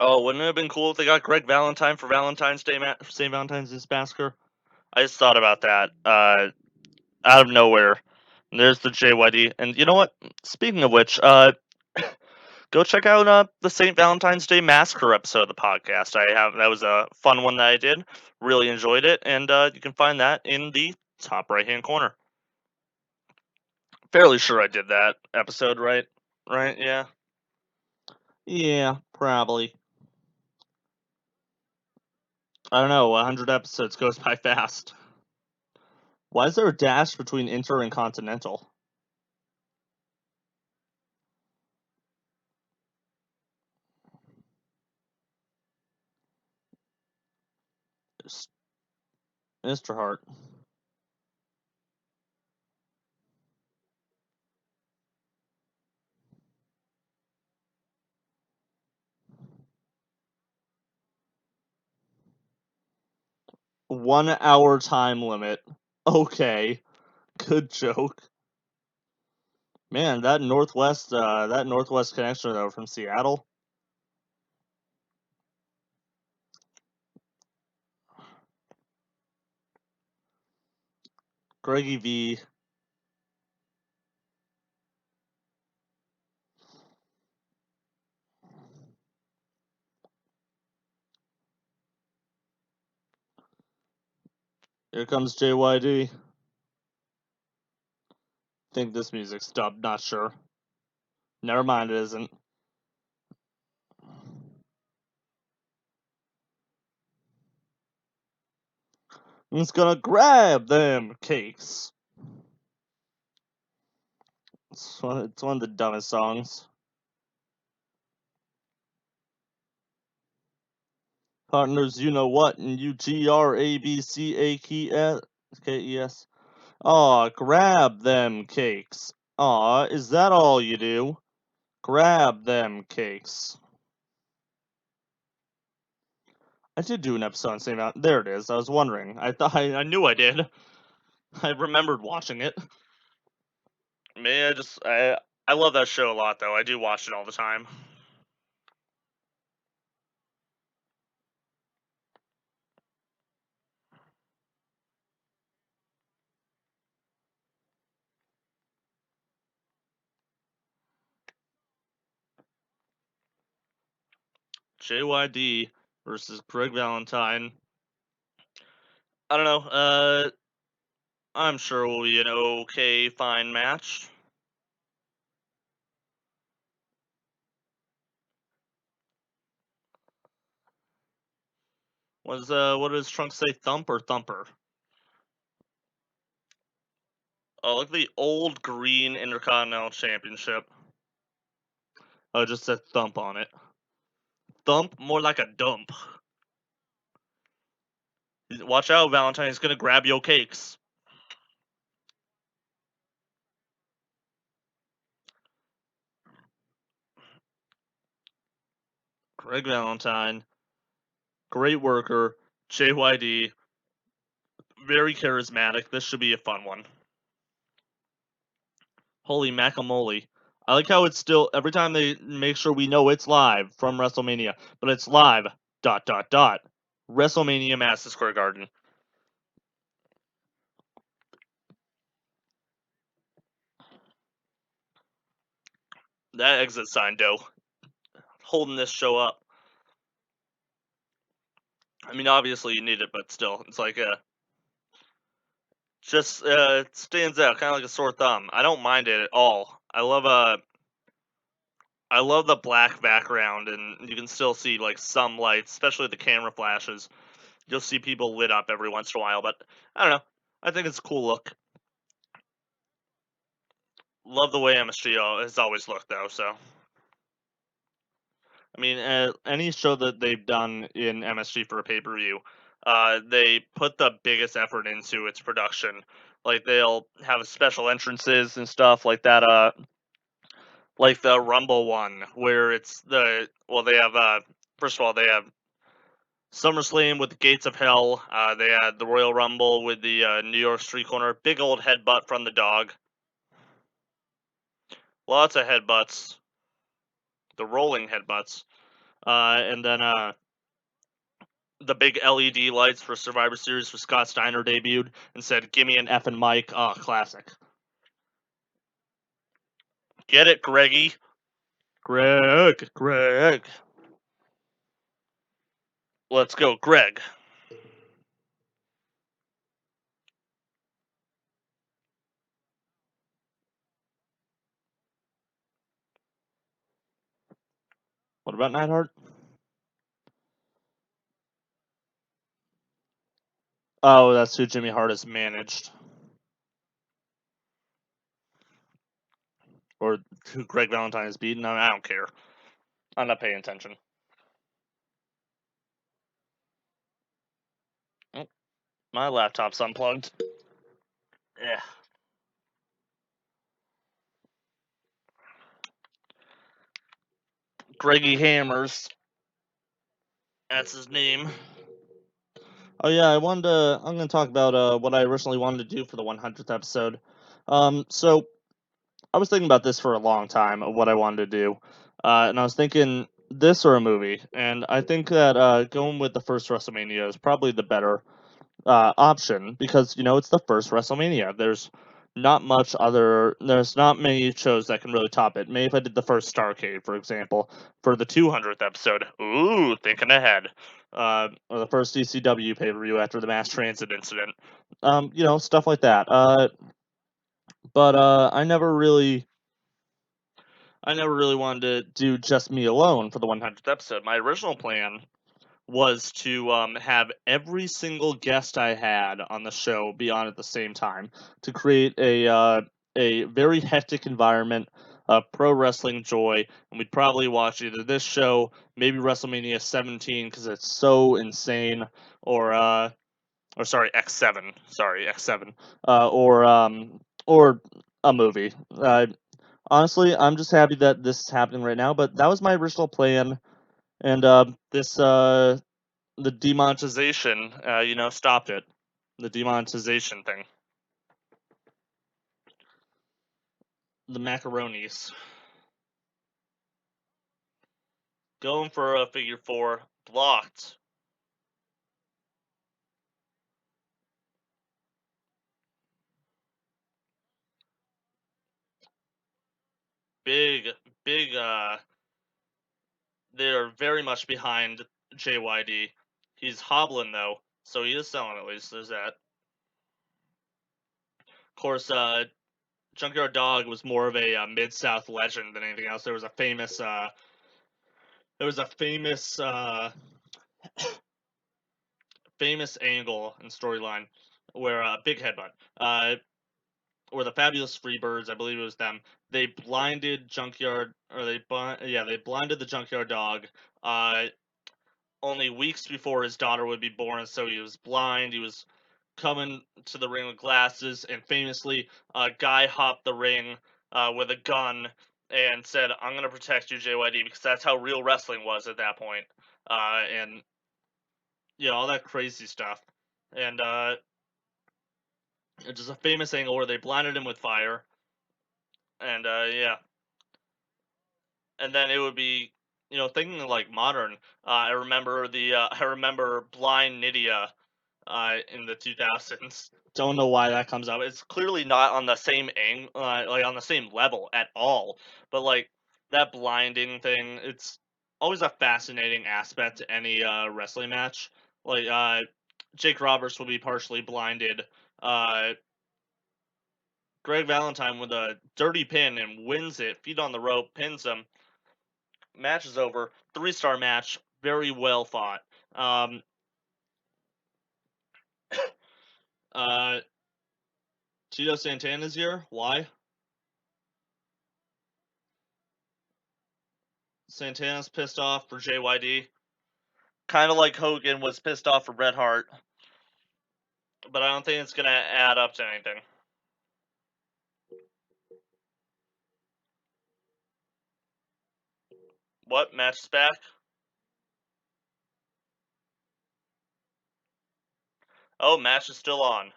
Oh, wouldn't it have been cool if they got Greg Valentine for Valentine's Day, St. Valentine's Day massacre? I just thought about that out of nowhere. And there's the JYD, and you know what? Speaking of which, go check out the St. Valentine's Day massacre episode of the podcast. That was a fun one that I did. Really enjoyed it, and you can find that in the top right hand corner. Fairly sure I did that episode right. Right? Yeah. Yeah, probably. I don't know. 100 episodes goes by fast. Why is there a dash between inter and continental? Mr. Hart. One hour time limit. Okay. Good joke. Man, that Northwest connection though from Seattle. Greggy V. Here comes JYD. Think this music's dubbed, not sure. Never mind, it isn't. It's gonna grab them cakes. It's one of the dumbest songs. Partners, you know what? And UGRABCAKES. Aw, grab them cakes. Aw, is that all you do? Grab them cakes. I did do an episode on St. Valentine's. There it is. I was wondering. I knew I did. I remembered watching it. I love that show a lot though. I do watch it all the time. JYD versus Greg Valentine. I don't know. I'm sure it will be an okay, fine match. What does Trunks say? Thump or Thumper? Oh, look at the old green Intercontinental Championship. Oh, it just said Thump on it. Thump, more like a dump. Watch out, Valentine. He's gonna grab your cakes. Greg Valentine, great worker, JYD, very charismatic. This should be a fun one. Holy macamole. I like how it's still, every time they make sure we know it's live from WrestleMania, but it's live, ... WrestleMania Madison Square Garden. That exit sign, though, holding this show up. I mean, obviously you need it, but still, it's like just it stands out, kind of like a sore thumb. I don't mind it at all. I love the black background, and you can still see like some lights, especially the camera flashes. You'll see people lit up every once in a while, but I don't know. I think it's a cool look. Love the way MSG has always looked, though. So, I mean, any show that they've done in MSG for a pay-per-view, they put the biggest effort into its production. Like they'll have special entrances and stuff like that. Like the Rumble one, where it's they have first of all they have SummerSlam with the Gates of Hell. They had the Royal Rumble with the New York Street Corner, big old headbutt from the dog. Lots of headbutts, the rolling headbutts, and then the big LED lights for Survivor Series for Scott Steiner debuted and said, "Give me an effing mic." Oh, classic. Get it, Greggy? Greg. Let's go, Greg. What about Neidhart? Oh, that's who Jimmy Hart has managed. Or who Greg Valentine has beaten. I don't care. I'm not paying attention. Oh, my laptop's unplugged. Yeah. Greggy Hammers. That's his name. Oh yeah, I'm gonna talk about what I originally wanted to do for the 100th episode. So I was thinking about this for a long time of what I wanted to do, and I was thinking this or a movie, and I think that going with the first WrestleMania is probably the better option because it's the first WrestleMania. There's not many shows that can really top it. Maybe if I did the first Starrcade, for example, for the 200th episode. Ooh, thinking ahead. Or the first ECW pay-per-view after the mass transit incident. Stuff like that. But I never really wanted to do just me alone for the 100th episode. My original plan was to have every single guest I had on the show be on at the same time to create a very hectic environment of pro wrestling joy, and we'd probably watch either this show, maybe WrestleMania 17 because it's so insane, or sorry, X7, or a movie. Honestly, I'm just happy that this is happening right now, but that was my original plan, and the demonetization, stopped it. The demonetization thing. The macaronis. Going for a figure four. Blocked. Big, big, they're very much behind JYD. He's hobbling, though, so he is selling at least. There's that. Of course, Junkyard Dog was more of a Mid-South legend than anything else. There was a famous, famous angle and storyline where Big Headbutt, or the Fabulous Freebirds, I believe it was them. They blinded Junkyard, or they blinded the Junkyard Dog. Only weeks before his daughter would be born, so he was blind. He was coming to the ring with glasses, and famously, a guy hopped the ring with a gun and said, "I'm gonna protect you, JYD," because that's how real wrestling was at that point. And all that crazy stuff. And it's just a famous angle where they blinded him with fire, and and then it would be, thinking like modern. I remember Blind Nydia in the 2000s. Don't know why that comes up. It's clearly not on the same like on the same level at all. But like that blinding thing, it's always a fascinating aspect to any wrestling match. Like Jake Roberts will be partially blinded. Uh, Greg Valentine with a dirty pin and wins it. Feet on the rope, pins him. Match is over. 3-star match. Very well fought. Uh, Tito Santana's here. Why? Santana's pissed off for JYD. Kind of like Hogan was pissed off for Bret Hart. But I don't think it's going to add up to anything. What? Match is back? Oh, match is still on.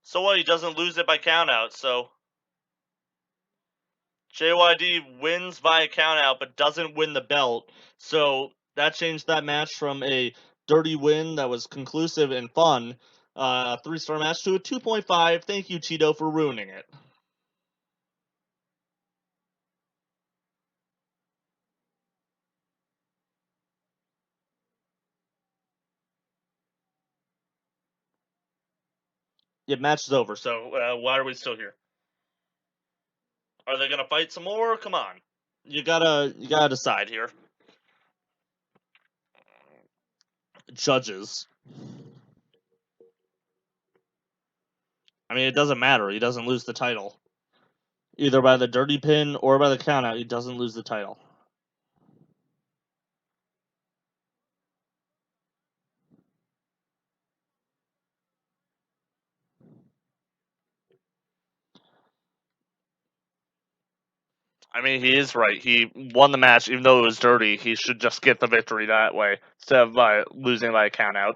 So what? He doesn't lose it by countout, so JYD wins via countout but doesn't win the belt. So that changed that match from a dirty win that was conclusive and fun, 3-star match, to a 2.5. Thank you, Cheeto, for ruining it. Yeah, match is over, so why are we still here? Are they gonna fight some more? Come on. You gotta decide here. Judges. I mean, it doesn't matter. He doesn't lose the title. Either by the dirty pin or by the countout, he doesn't lose the title. I mean, he is right. He won the match, even though it was dirty. He should just get the victory that way instead of losing by a countout.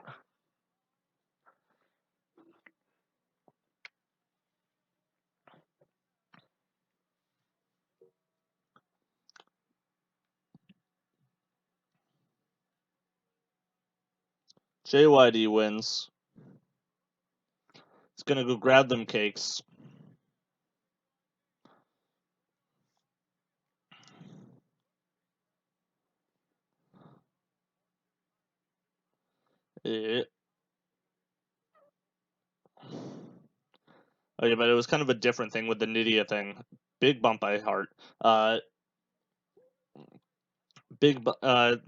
JYD wins. He's gonna go grab them cakes. Eh. Oh yeah, but it was kind of a different thing with the Nydia thing. Big bump by Hart. It's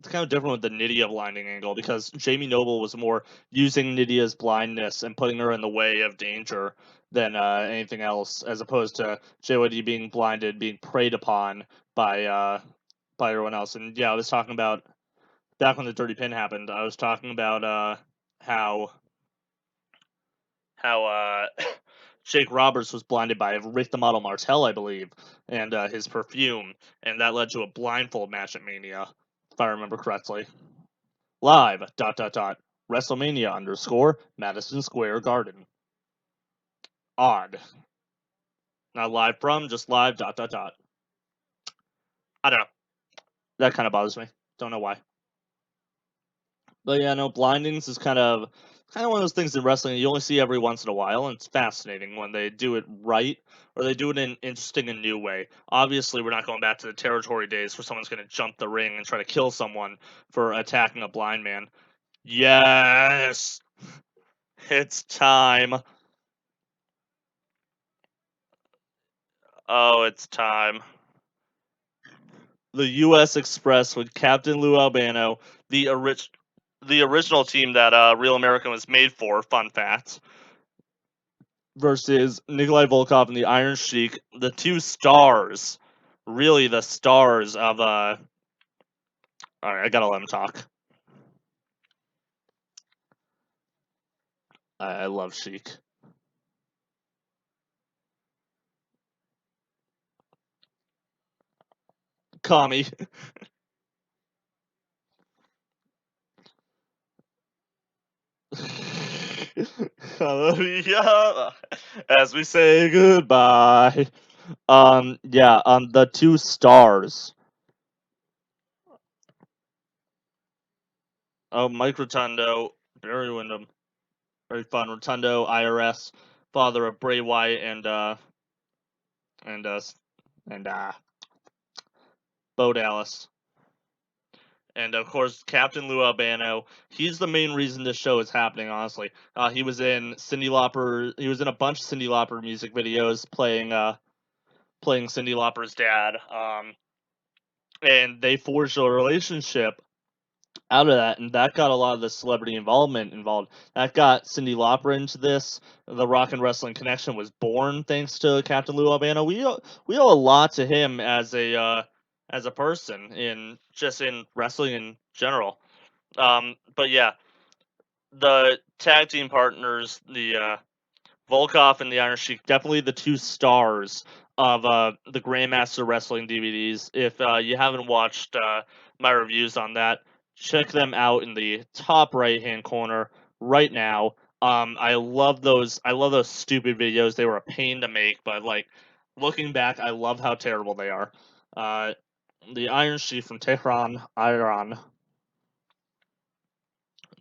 kind of different with the Nydia blinding angle because Jamie Noble was more using Nydia's blindness and putting her in the way of danger than anything else, as opposed to JYD being blinded, being preyed upon by everyone else. And yeah, I was talking about back when the dirty pin happened. I was talking about how Jake Roberts was blinded by Rick the Model Martel, I believe, and his perfume, and that led to a blindfold match at Mania, if I remember correctly. Live, ... WrestleMania _ Madison Square Garden. Odd. Not live from, just live ... I don't know. That kind of bothers me. Don't know why. But yeah, no, blindings is kind of one of those things in wrestling you only see every once in a while, and it's fascinating when they do it right or they do it in an interesting and new way. Obviously, we're not going back to the territory days where someone's going to jump the ring and try to kill someone for attacking a blind man. Yes, it's time. Oh, it's time. The U.S. Express with Captain Lou Albano, the original team that Real American was made for. Fun fact. Versus Nikolai Volkov and the Iron Sheik, the two stars, really the stars of All right, I gotta let him talk. I love Sheik. Kami. Hallelujah. As we say goodbye. Yeah, the two stars. Oh, Mike Rotundo, Barry Windham, very fun. Rotundo, IRS, father of Bray Wyatt and uh and Bo Dallas. And of course, Captain Lou Albano. He's the main reason this show is happening. Honestly, he was in Cyndi Lauper. He was in a bunch of Cyndi Lauper music videos, playing Cyndi Lauper's dad. And they forged a relationship out of that, and that got a lot of the celebrity involvement involved. That got Cyndi Lauper into this. The Rock and Wrestling Connection was born thanks to Captain Lou Albano. We owe a lot to him as a person in wrestling in general. But yeah, the tag team partners, the Volkov and the Iron Sheik, definitely the two stars of the Grandmaster Wrestling DVDs. If you haven't watched my reviews on that, check them out in the top right hand corner right now. I love those. I love those stupid videos. They were a pain to make, but like looking back, I love how terrible they are. Uh, the Iron Sheik from Tehran, Iran,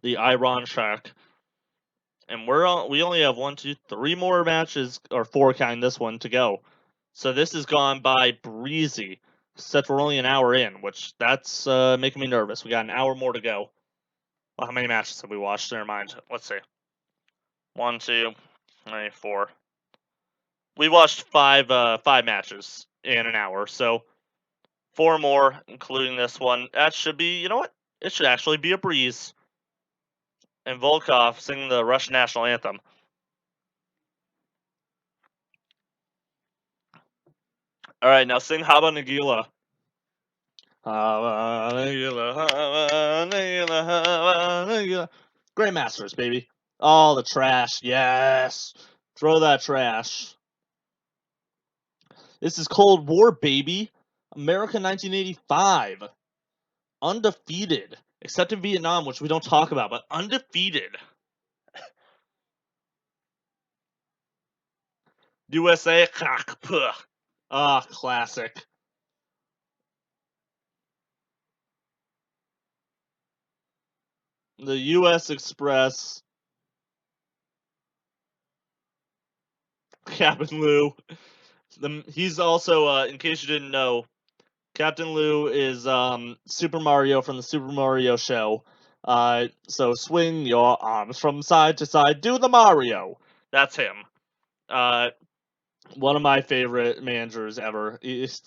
the Iran Shark, and we only have one, two, three more matches, or four counting this one, to go. So this has gone by breezy. Except we're only an hour in, which that's making me nervous. We got an hour more to go. Well, how many matches have we watched? Never mind. Let's see. One, two, three, four. We watched five matches in an hour, so four more, including this one. That should be, you know what? It should actually be a breeze. And Volkov singing the Russian national anthem. All right, now sing Haba Nagila. Grandmasters, baby. All the trash. Yes. Throw that trash. This is Cold War, baby. America 1985. Undefeated. Except in Vietnam, which we don't talk about, but undefeated. USA. Ah, classic. The U.S. Express. Captain Lou. He's also, in case you didn't know, Captain Lou is Super Mario from the Super Mario show. So swing your arms from side to side, do the Mario. That's him. Uh, One of my favorite managers ever. He's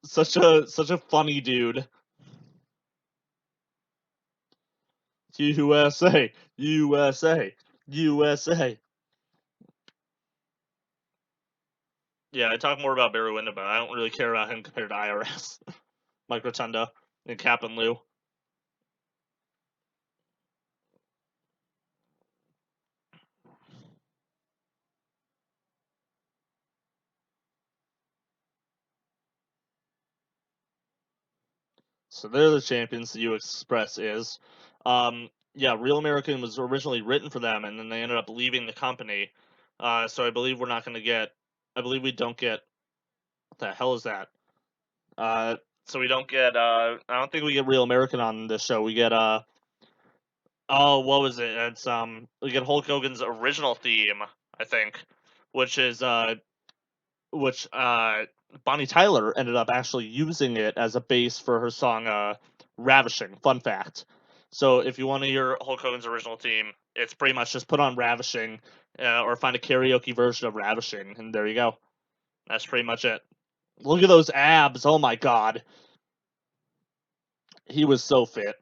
such a funny dude. USA, USA, USA. Yeah, I talk more about Barry Windham, but I don't really care about him compared to IRS, Mike Rotunda, and Captain Lou. So they're the champions. The U.S. Express is. Yeah, Real American was originally written for them, and then they ended up leaving the company. So I believe we're not going to get. I believe we don't get. What the hell is that? So we don't get. I don't think we get Real American on this show. We get. Oh, what was it? It's We get Hulk Hogan's original theme, I think, which is which Bonnie Tyler ended up actually using it as a base for her song Ravishing. Fun fact. So if you want to hear Hulk Hogan's original theme, it's pretty much just put on Ravishing or find a karaoke version of Ravishing, and there you go. That's pretty much it. Look at those abs. Oh my god. He was so fit.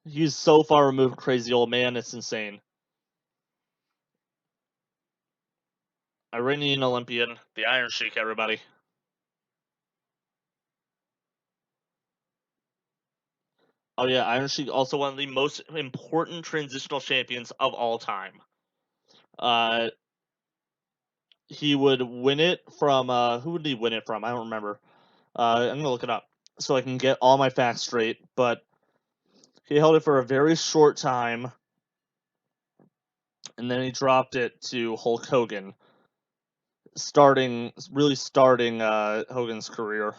He's so far removed, crazy old man. It's insane. Iranian Olympian, the Iron Sheik, everybody. Oh yeah, Iron Sheik also one of the most important transitional champions of all time. he would win it from who would he win it from? I don't remember. I'm gonna look it up so I can get all my facts straight. But he held it for a very short time, and then he dropped it to Hulk Hogan, really starting Hogan's career,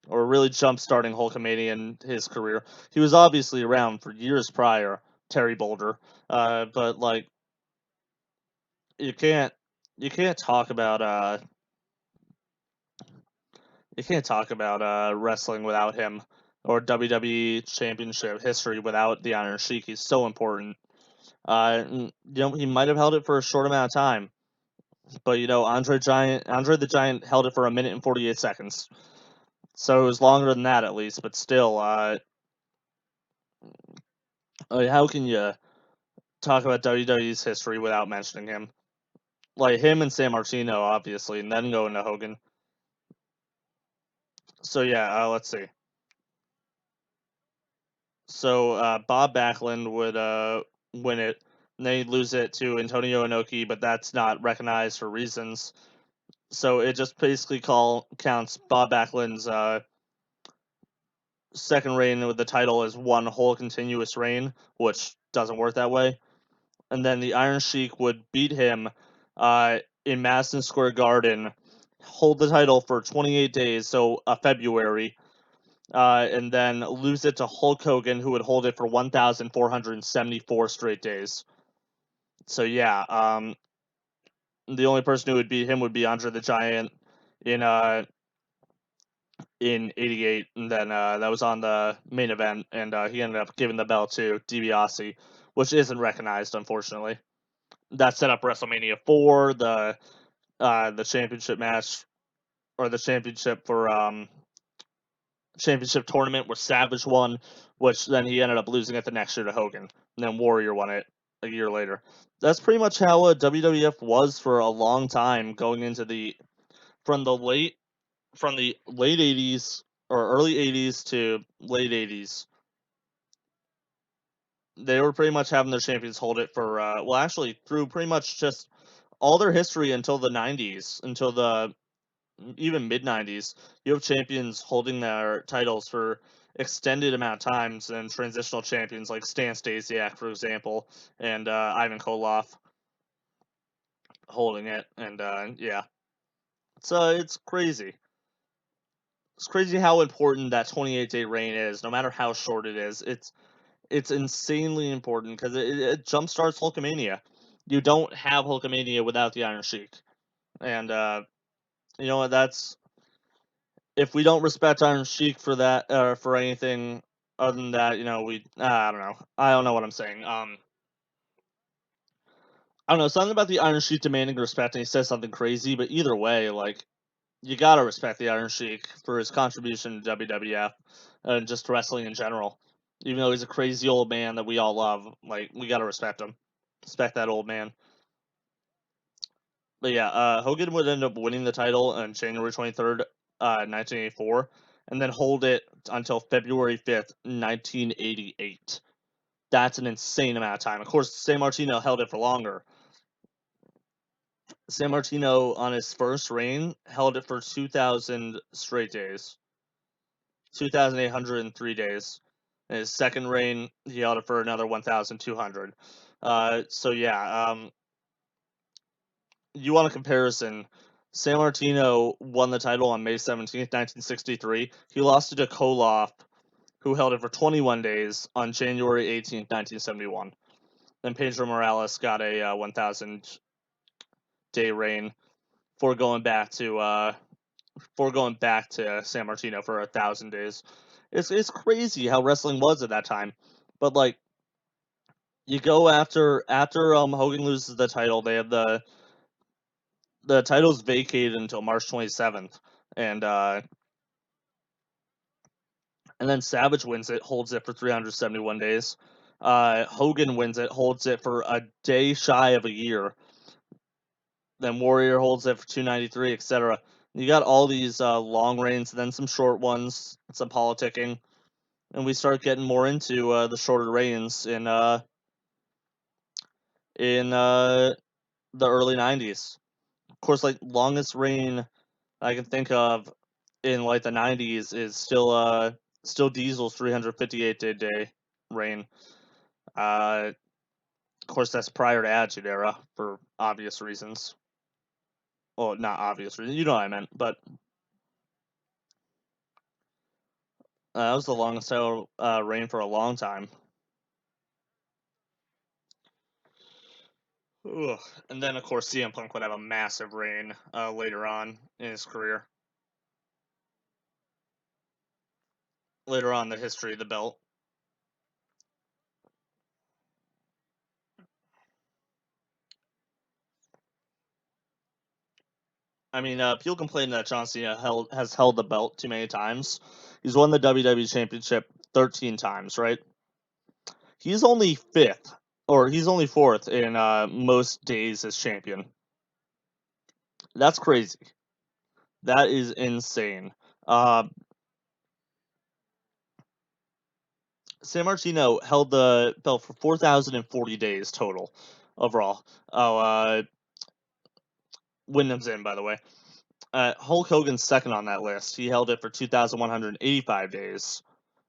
or really jump-starting Hulkamania in his career. He was obviously around for years prior, Terry Boulder, but like you can't talk about wrestling without him, or WWE Championship history without the Iron Sheik. He's so important. He might have held it for a short amount of time, but Andre the Giant held it for 1 minute and 48 seconds. So it was longer than that at least, but still, how can you talk about WWE's history without mentioning him? Like him and San Martino, obviously, and then go into Hogan. So yeah, let's see. So Bob Backlund would win it, and then he'd lose it to Antonio Inoki, but that's not recognized for reasons. So it just basically counts Bob Backlund's second reign with the title as one whole continuous reign, which doesn't work that way. And then the Iron Sheik would beat him in Madison Square Garden, hold the title for 28 days, so February, and then lose it to Hulk Hogan, who would hold it for 1,474 straight days. So yeah, the only person who would beat him would be Andre the Giant in '88, and then that was on the main event, and he ended up giving the belt to DiBiase, which isn't recognized, unfortunately. That set up WrestleMania 4, the championship match, or the championship for championship tournament where Savage won, which then he ended up losing it the next year to Hogan, and then Warrior won it a year later. That's pretty much how WWF was for a long time, going into from the late 80s or early 80s to late 80s. They were pretty much having their champions hold it for actually through pretty much just all their history until the 90s, until the even mid 90s. You have champions holding their titles for extended amount of times, and transitional champions like Stan Stasiak, for example, and Ivan Koloff holding it. And yeah, it's crazy. It's crazy how important that 28-day reign is. No matter how short it is, it's insanely important because it jumpstarts Hulkamania. You don't have Hulkamania without the Iron Sheik, and you know what? That's if we don't respect Iron Sheik for that or for anything other than that, I don't know. I don't know what I'm saying. I don't know, something about the Iron Sheik demanding respect, and he says something crazy, but either way, like, you gotta respect the Iron Sheik for his contribution to WWF and just wrestling in general. Even though he's a crazy old man that we all love, like, we gotta respect him. Respect that old man. But yeah, Hogan would end up winning the title on January 23rd, 1984, and then hold it until February 5th, 1988. That's an insane amount of time. Of course, San Martino held it for longer. San Martino, on his first reign, held it for 2,000 straight days. 2,803 days. In his second reign, he held it for another 1,200. So yeah, you want a comparison. San Martino won the title on May 17th, 1963. He lost it to Koloff, who held it for 21 days on January 18th, 1971. Then Pedro Morales got a 1,000-day reign for going back to San Martino for 1,000 days. It's crazy how wrestling was at that time. But like, you go after Hogan loses the title, they have the title's vacated until March 27th, and then Savage wins it, holds it for 371 days. Hogan wins it, holds it for a day shy of a year. Then Warrior holds it for 293, etc. You got all these long reigns, and then some short ones, some politicking, and we start getting more into the shorter reigns in in the early 90s. Of course, like, longest reign I can think of in, like, the 90s is still Diesel's 358-day reign. Of course, that's prior to Attitude Era for obvious reasons. Well, not obvious reasons. You know what I meant, but that was the longest title reign for a long time. Ugh. And then, of course, CM Punk would have a massive reign later on in his career. Later on in the history of the belt. I mean, people complain that John Cena has held the belt too many times. He's won the WWE Championship 13 times, right? He's only fifth, or he's only fourth in most days as champion. That's crazy. That is insane. San Martino held the belt for 4,040 days total overall. Oh, Wyndham's in, by the way. Hulk Hogan's second on that list. He held it for 2,185 days.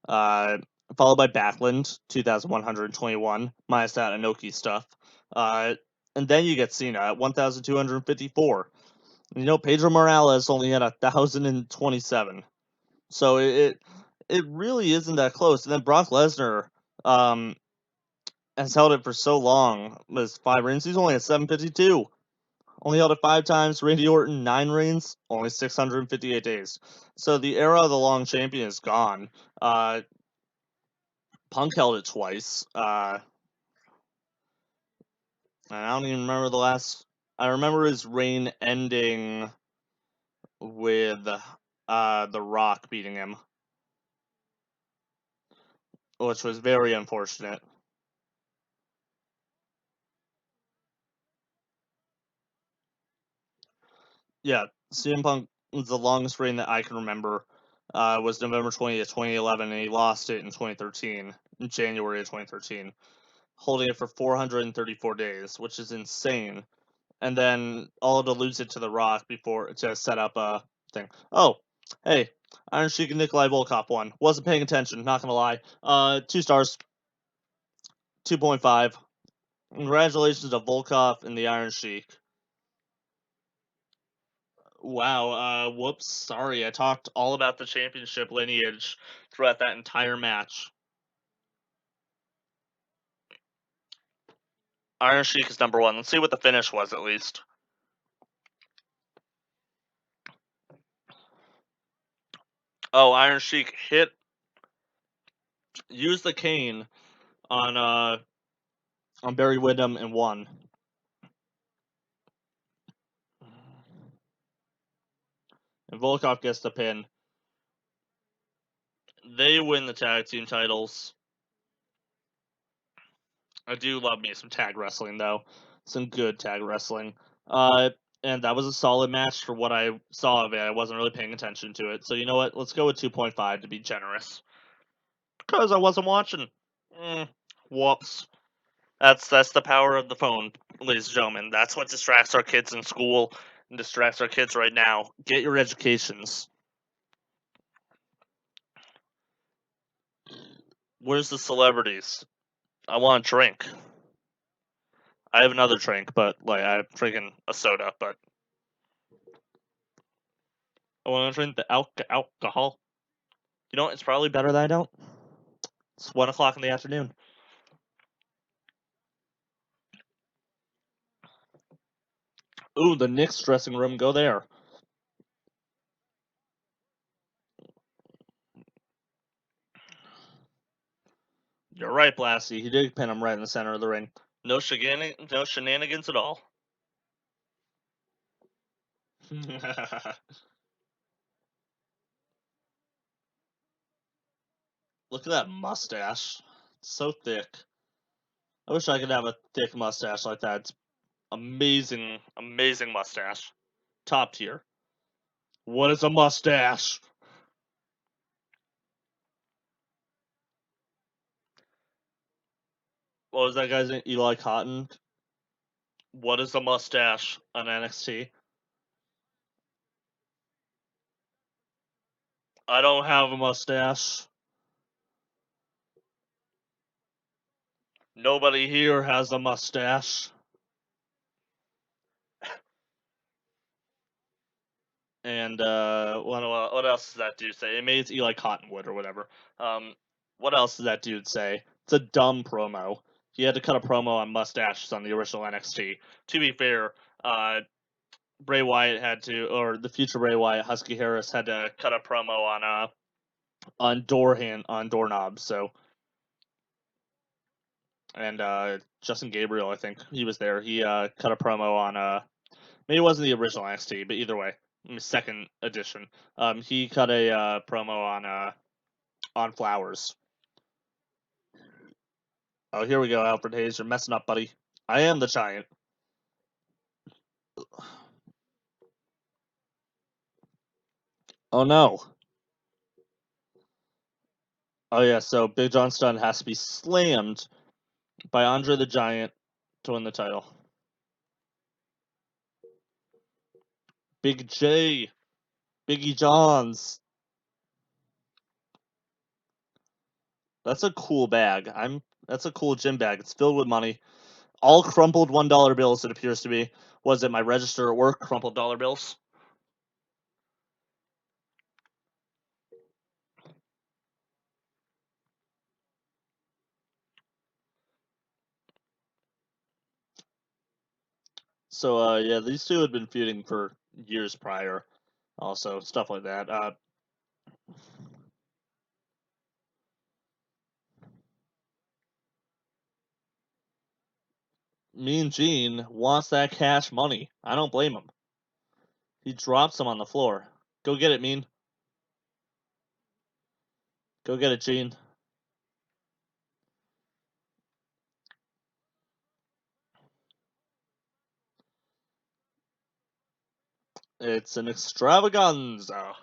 Followed by Backlund, 2,121, minus that Inoki stuff. And then you get Cena at 1,254. You know, Pedro Morales only had 1,027. So it really isn't that close. And then Brock Lesnar has held it for so long. Was 5 reigns. He's only at 752. Only held it 5 times. Randy Orton, 9 reigns, only 658 days. So the era of the long champion is gone. Punk held it twice. And I don't even remember the last. I remember his reign ending with The Rock beating him, which was very unfortunate. Yeah, CM Punk was the longest reign that I can remember. Was November 20th, 2011, and he lost it in 2013, in January of 2013, holding it for 434 days, which is insane. And then all to lose it to The Rock before to set up a thing. Oh, hey, Iron Sheik and Nikolai Volkov won. Wasn't paying attention, not gonna lie. 2 stars, 2.5. Congratulations to Volkov and the Iron Sheik. Wow, whoops, sorry, I talked all about the championship lineage throughout that entire match. Iron Sheik is number 1. Let's see what the finish was, at least. Oh, Iron Sheik used the cane on Barry Windham and won. And Volkov gets the pin. They win the tag team titles. I do love me some tag wrestling, though. Some good tag wrestling. And that was a solid match for what I saw of it. I wasn't really paying attention to it. So you know what? Let's go with 2.5 to be generous. Because I wasn't watching. Whoops. That's the power of the phone, ladies and gentlemen. That's what distracts our kids in school and distracts our kids right now. Get your educations. Where's the celebrities? I want a drink. I have another drink, but like I'm drinking a soda, but I want to drink the alcohol. You know, it's probably better that I don't. It's 1 o'clock in the afternoon. Ooh, the Knicks dressing room. Go there. You're right, Blasty. He did pin him right in the center of the ring. No shenanigans at all. Look at that mustache. It's so thick. I wish I could have a thick mustache like that. It's amazing, amazing mustache. Top tier. What is a mustache? What was that guy's name? Eli Cotton? What is a mustache on NXT? I don't have a mustache. Nobody here has a mustache. And what else does that dude say? Maybe it's Eli Cottonwood or whatever. What else does that dude say? It's a dumb promo. He had to cut a promo on mustaches on the original NXT. To be fair, Bray Wyatt had to, or the future Bray Wyatt, Husky Harris had to cut a promo on doorknobs. So, and Justin Gabriel, I think he was there. He cut a promo on maybe it wasn't the original NXT, but either way, second edition. He cut a promo on Flowers. Oh, here we go, Alfred Hayes. You're messing up, buddy. I am the Giant. Oh no. Oh yeah. So Big John Studd has to be slammed by Andre the Giant to win the title. Big J, Biggie Johns. That's a cool bag. That's a cool gym bag. It's filled with money. All crumpled $1 bills, it appears to be. Was it my register at work? Crumpled dollar bills? So, yeah, these two had been feuding for years prior. Also, stuff like that. Mean Gene wants that cash money. I don't blame him. He drops him on the floor. Go get it, Mean. Go get it, Gene. It's an extravaganza.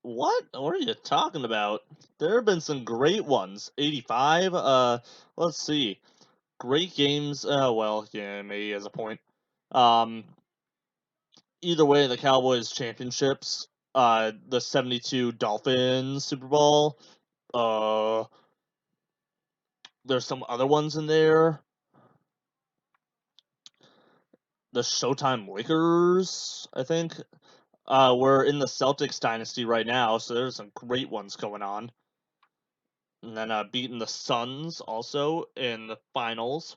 What? What are you talking about? There have been some great ones. 85. Let's see. Great games. Well, yeah, maybe as a point. Um, Either way, the Cowboys championships. The 72 Dolphins Super Bowl. Uh, there's some other ones in there. The Showtime Lakers, I think. We're in the Celtics dynasty right now, so there's some great ones going on. And then beating the Suns also in the finals.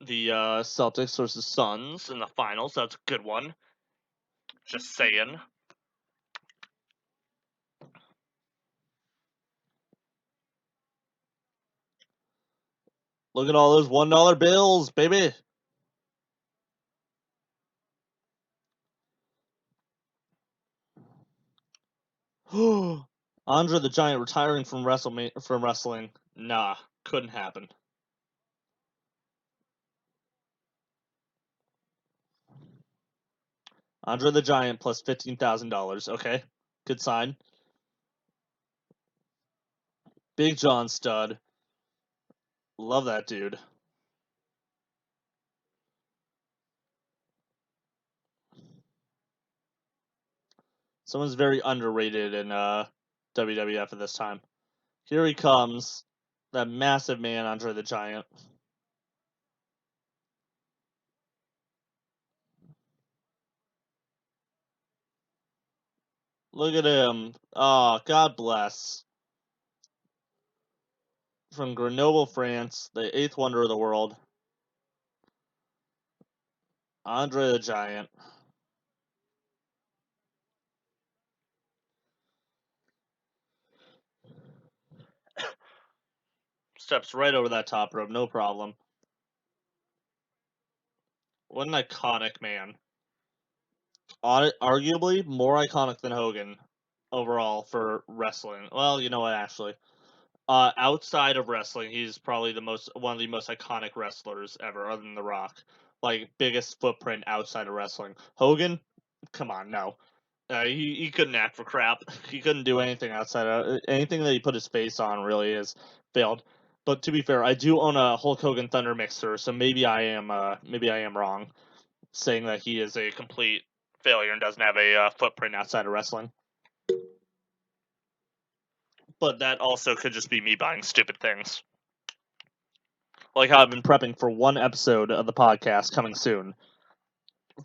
The Celtics versus Suns in the finals. That's a good one. Just saying. Look at all those $1 bills, baby. Andre the Giant retiring from wrestling. Nah, couldn't happen. Andre the Giant plus $15,000. Okay, good sign. Big John Stud. Love that dude. Someone's very underrated in WWF at this time. Here he comes, that massive man, Andre the Giant. Look at him. Oh, God bless. From Grenoble, France, the eighth wonder of the world, Andre the Giant. Steps right over that top rope, no problem. What an iconic man. Arguably more iconic than Hogan overall for wrestling. Well, you know what, actually. Outside of wrestling, he's probably one of the most iconic wrestlers ever, other than The Rock. Like biggest footprint outside of wrestling. Hogan, come on, no. He couldn't act for crap. He couldn't do anything outside of anything that he put his face on. Really is failed. But to be fair, I do own a Hulk Hogan Thunder mixer, so maybe I am wrong saying that he is a complete failure and doesn't have a footprint outside of wrestling. But that also could just be me buying stupid things. Like how I've been prepping for one episode of the podcast coming soon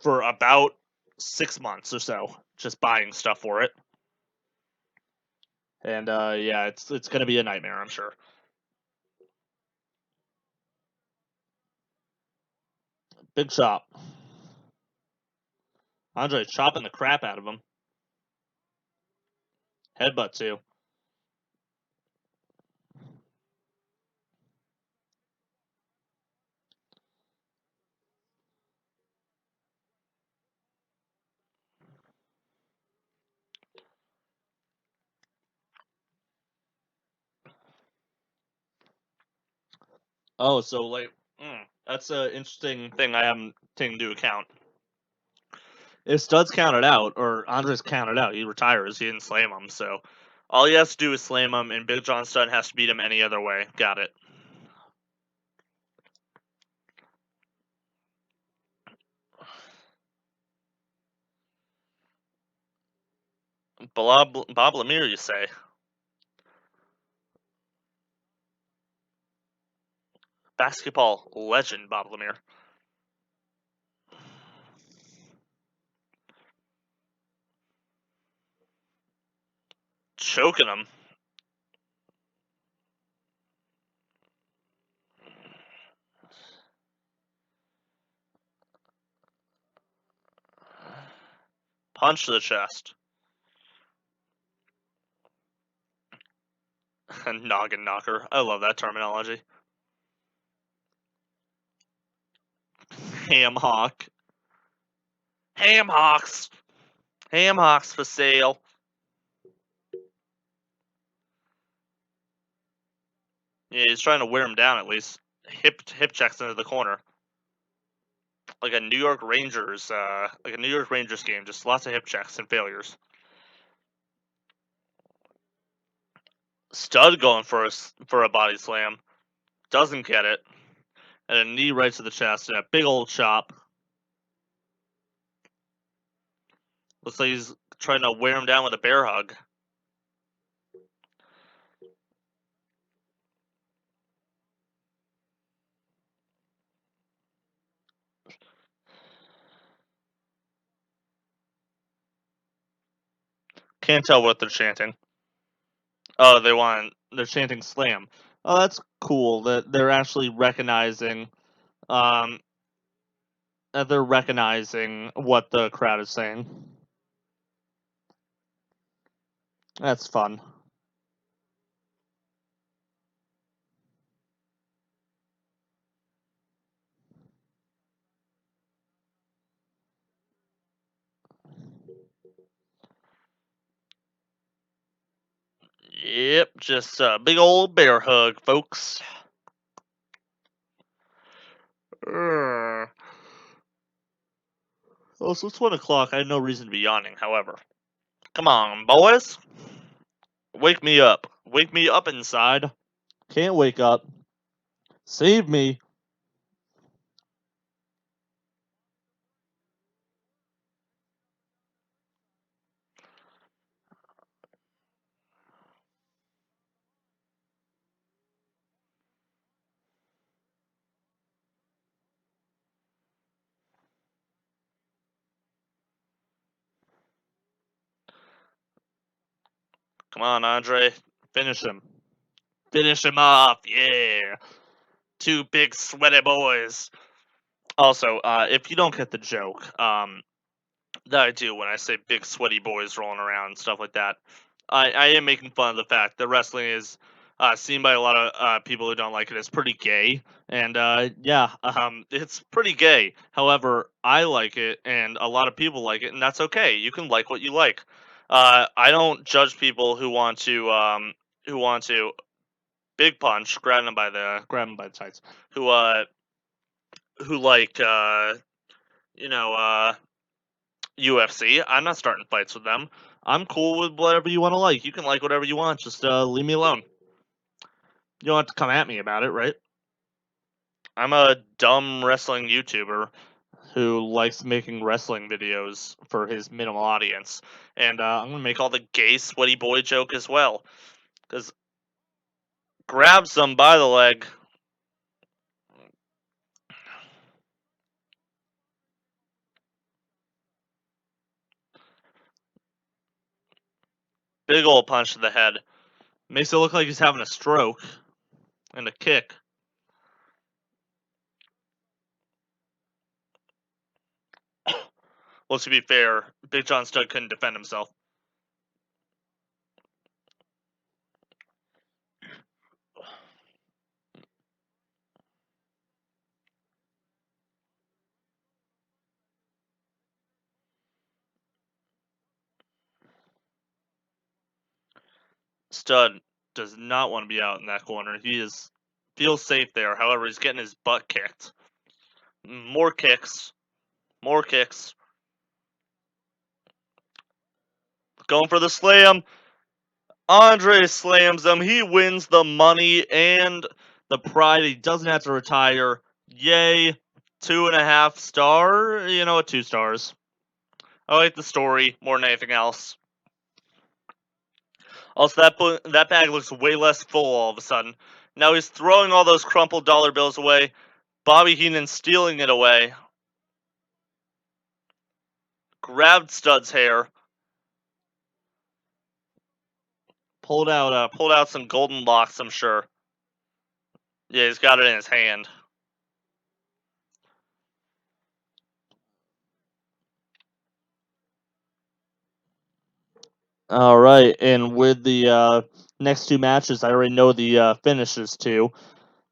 for about 6 months or so, just buying stuff for it. And yeah, it's gonna be a nightmare, I'm sure. Big chop. Andre chopping the crap out of him. Headbutt too. Oh, so like, that's an interesting thing I haven't taken into account. If Studs counted out, or Andres counted out, he retires. He didn't slam him, so all he has to do is slam him, and Big John Studd has to beat him any other way. Got it. Bob Lemire, you say? Basketball legend Bob Lemire. Choking him. Punch to the chest. Noggin knocker. I love that terminology. Ham hock. Ham hocks. Ham hocks for sale. Yeah, he's trying to wear him down at least. Hip checks into the corner. Like a New York Rangers game. Just lots of hip checks and failures. Stud going for a body slam. Doesn't get it. And a knee right to the chest and a big old chop. Looks like he's trying to wear him down with a bear hug. Can't tell what they're chanting. Oh, they're chanting slam. Oh, that's cool that they're actually recognizing um what the crowd is saying. That's fun. Yep, just a big old bear hug, folks. Oh, so it's 1 o'clock. I have no reason to be yawning, however. Come on, boys. Wake me up. Wake me up inside. Can't wake up. Save me. Come on, Andre. Finish him. Finish him off. Yeah. Two big sweaty boys. Also, if you don't get the joke, that I do when I say big sweaty boys rolling around and stuff like that, I am making fun of the fact that wrestling is seen by a lot of people who don't like it as pretty gay, and yeah, it's pretty gay. However, I like it, and a lot of people like it, and that's okay. You can like what you like. I don't judge people who want to big punch, grab them by the tights, who who like you know UFC. I'm not starting fights with them. I'm cool with whatever you want to like. You can like whatever you want. Just leave me alone. You don't have to come at me about it, right? I'm a dumb wrestling YouTuber who likes making wrestling videos for his minimal audience. And I'm going to make all the gay, sweaty boy joke as well. Because grabs them by the leg. Big ol' punch to the head. Makes it look like he's having a stroke. And a kick. Well, to be fair, Big John Studd couldn't defend himself. Studd does not want to be out in that corner. He feels safe there. However, he's getting his butt kicked. More kicks. More kicks. Going for the slam. Andre slams him. He wins the money and the pride. He doesn't have to retire. Yay. 2.5 star. 2 stars. I like the story more than anything else. Also, that bag looks way less full all of a sudden. Now he's throwing all those crumpled dollar bills away. Bobby Heenan stealing it away. Grabbed Stud's hair. Pulled out some golden locks, I'm sure. Yeah, he's got it in his hand. All right, and with the next 2 matches, I already know the finishes too,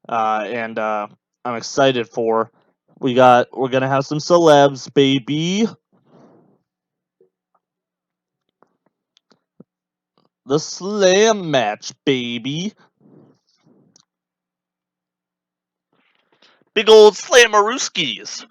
and I'm excited for. We're gonna have some celebs, baby. The slam match, baby. Big old slammerooskies.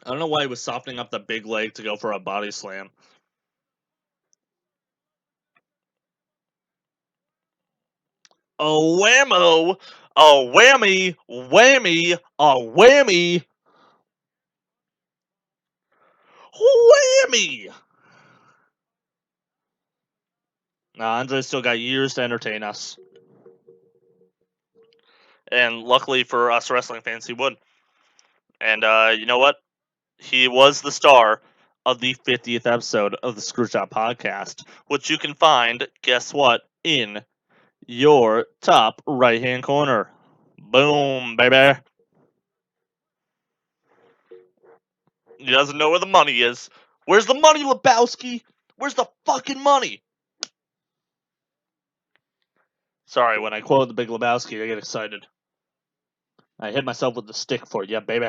I don't know why he was softening up the big leg to go for a body slam. A whammo, a whammy, whammy, a whammy, whammy. Andre still got years to entertain us. And luckily for us wrestling fans, he would. And you know what? He was the star of the 50th episode of the Screwjob Podcast, which you can find, guess what, in your top right-hand corner. Boom, baby. He doesn't know where the money is. Where's the money, Lebowski? Where's the fucking money? Sorry, when I quote the Big Lebowski, I get excited. I hit myself with the stick for it, yeah, baby.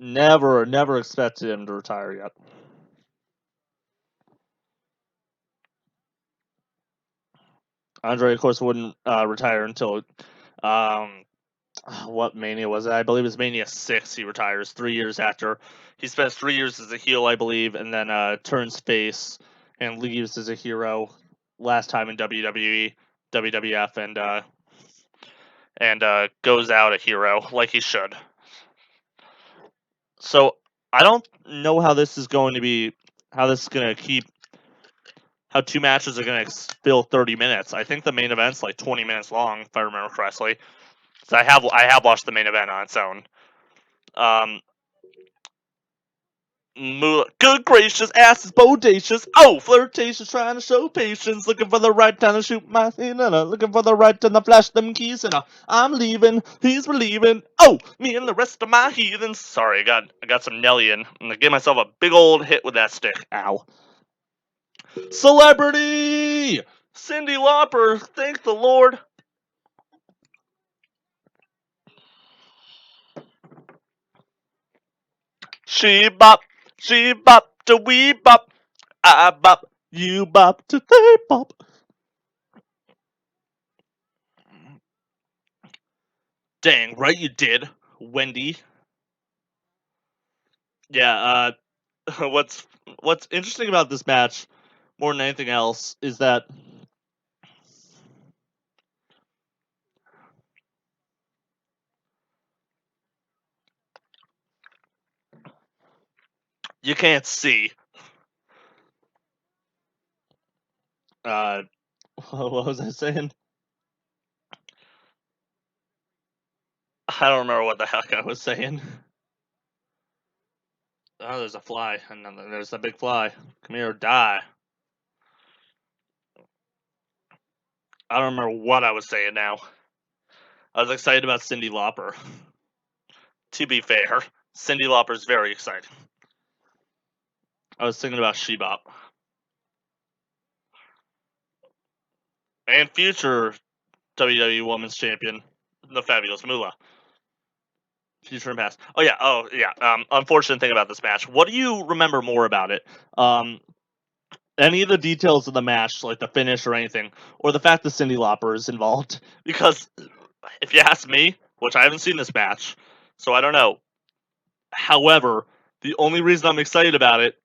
Never expected him to retire yet. Andre, of course, wouldn't retire until what Mania was it? I believe it was Mania 6. He retires 3 years after. He spends 3 years as a heel, I believe, and then turns face and leaves as a hero. Last time in WWE, WWF, and goes out a hero like he should. So I don't know how this is going to be. How this is going to keep. How 2 matches are going to fill 30 minutes. I think the main event's like 20 minutes long, if I remember correctly. So I have watched the main event on its own. Good gracious, ass is bodacious. Oh, flirtatious, trying to show patience. Looking for the right time to shoot my looking for the right time to flash them keys. And I'm leaving, he's relieving. Oh, me and the rest of my heathens. Sorry, I got some Nellian. I'm gonna give myself a big old hit with that stick. Ow. Celebrity! Cyndi Lauper, thank the Lord. She bop, da wee bop. I bop, you bop to they bop. Dang, right you did, Wendy. Yeah, what's what's interesting about this match, more than anything else, is that you can't see. Uh, what was I saying? I don't remember what the heck I was saying. Oh, there's a fly, and then there's a big fly. Come here, die. I don't remember what I was saying now. I was excited about Cyndi Lauper. To be fair, Cyndi Lauper's very exciting. I was thinking about Shebop. And future WWE Women's Champion, the Fabulous Moolah. Future and past. Oh yeah. Unfortunate thing about this match. What do you remember more about it? Any of the details of the match, like the finish or anything, or the fact that Cyndi Lauper is involved? Because if you ask me, which I haven't seen this match, so I don't know. However, the only reason I'm excited about it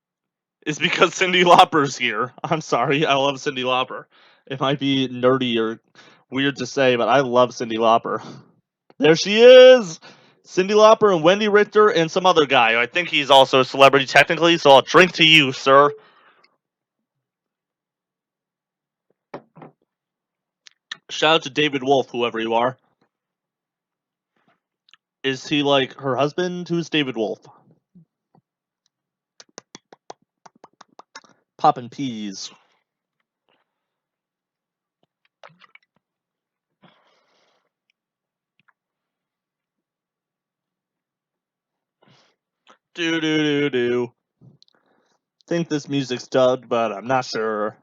is because Cyndi Lauper's here. I'm sorry, I love Cyndi Lauper. It might be nerdy or weird to say, but I love Cyndi Lauper. There she is! Cyndi Lauper and Wendy Richter and some other guy. I think he's also a celebrity technically, so I'll drink to you, sir. Shout out to David Wolf, whoever you are. Is he like her husband? Who's David Wolf? Poppin' peas. Do do do do. Think this music's dubbed, but I'm not sure.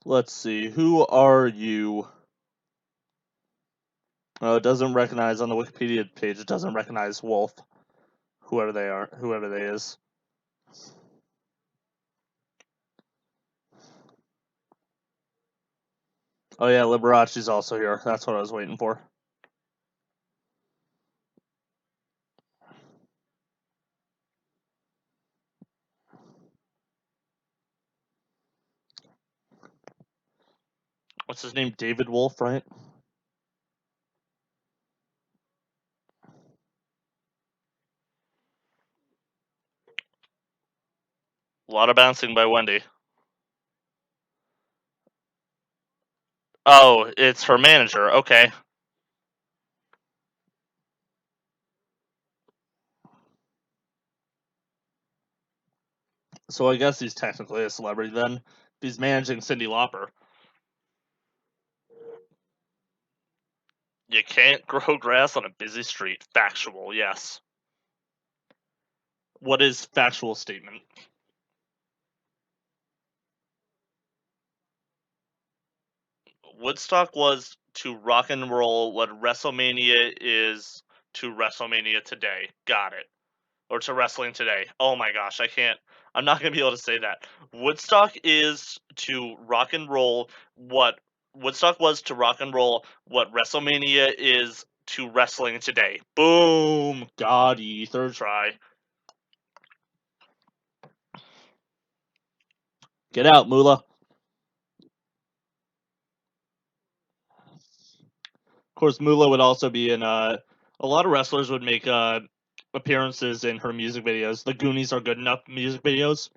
Let's see. Who are you? Oh, it doesn't recognize on the Wikipedia page. It doesn't recognize Wolf. Whoever they are, whoever they is. Oh yeah, Liberace's also here. That's what I was waiting for. What's his name? David Wolf, right? A lot of bouncing by Wendy. Oh, it's her manager. Okay. So I guess he's technically a celebrity then. He's managing Cyndi Lauper. You can't grow grass on a busy street. Factual, yes. What is factual statement? Woodstock was to rock and roll what WrestleMania is to WrestleMania today. Got it. Or to wrestling today. Oh my gosh, I can't. I'm not going to be able to say that. Woodstock is to rock and roll what Woodstock was to rock and roll what WrestleMania is to wrestling today. Boom! Goddy, third try. Get out, Moolah. Of course, Moolah would also be in. A lot of wrestlers would make appearances in her music videos. The Goonies Are Good Enough music videos.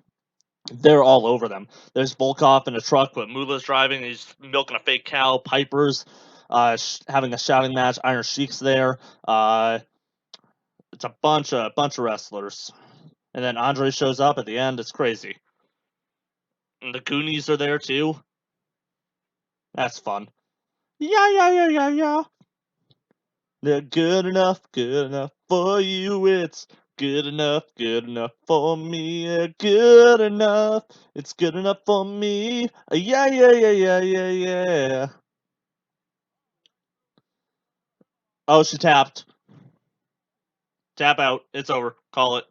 They're all over them. There's Volkov in a truck, but Moolah's driving. He's milking a fake cow. Piper's having a shouting match. Iron Sheik's there. It's a bunch of wrestlers, and then Andre shows up at the end. It's crazy. And the Goonies are there too. That's fun. Yeah. They're good enough for you. It's good enough for me. Good enough, it's good enough for me. Yeah. Oh, she tapped. Tap out. It's over. Call it.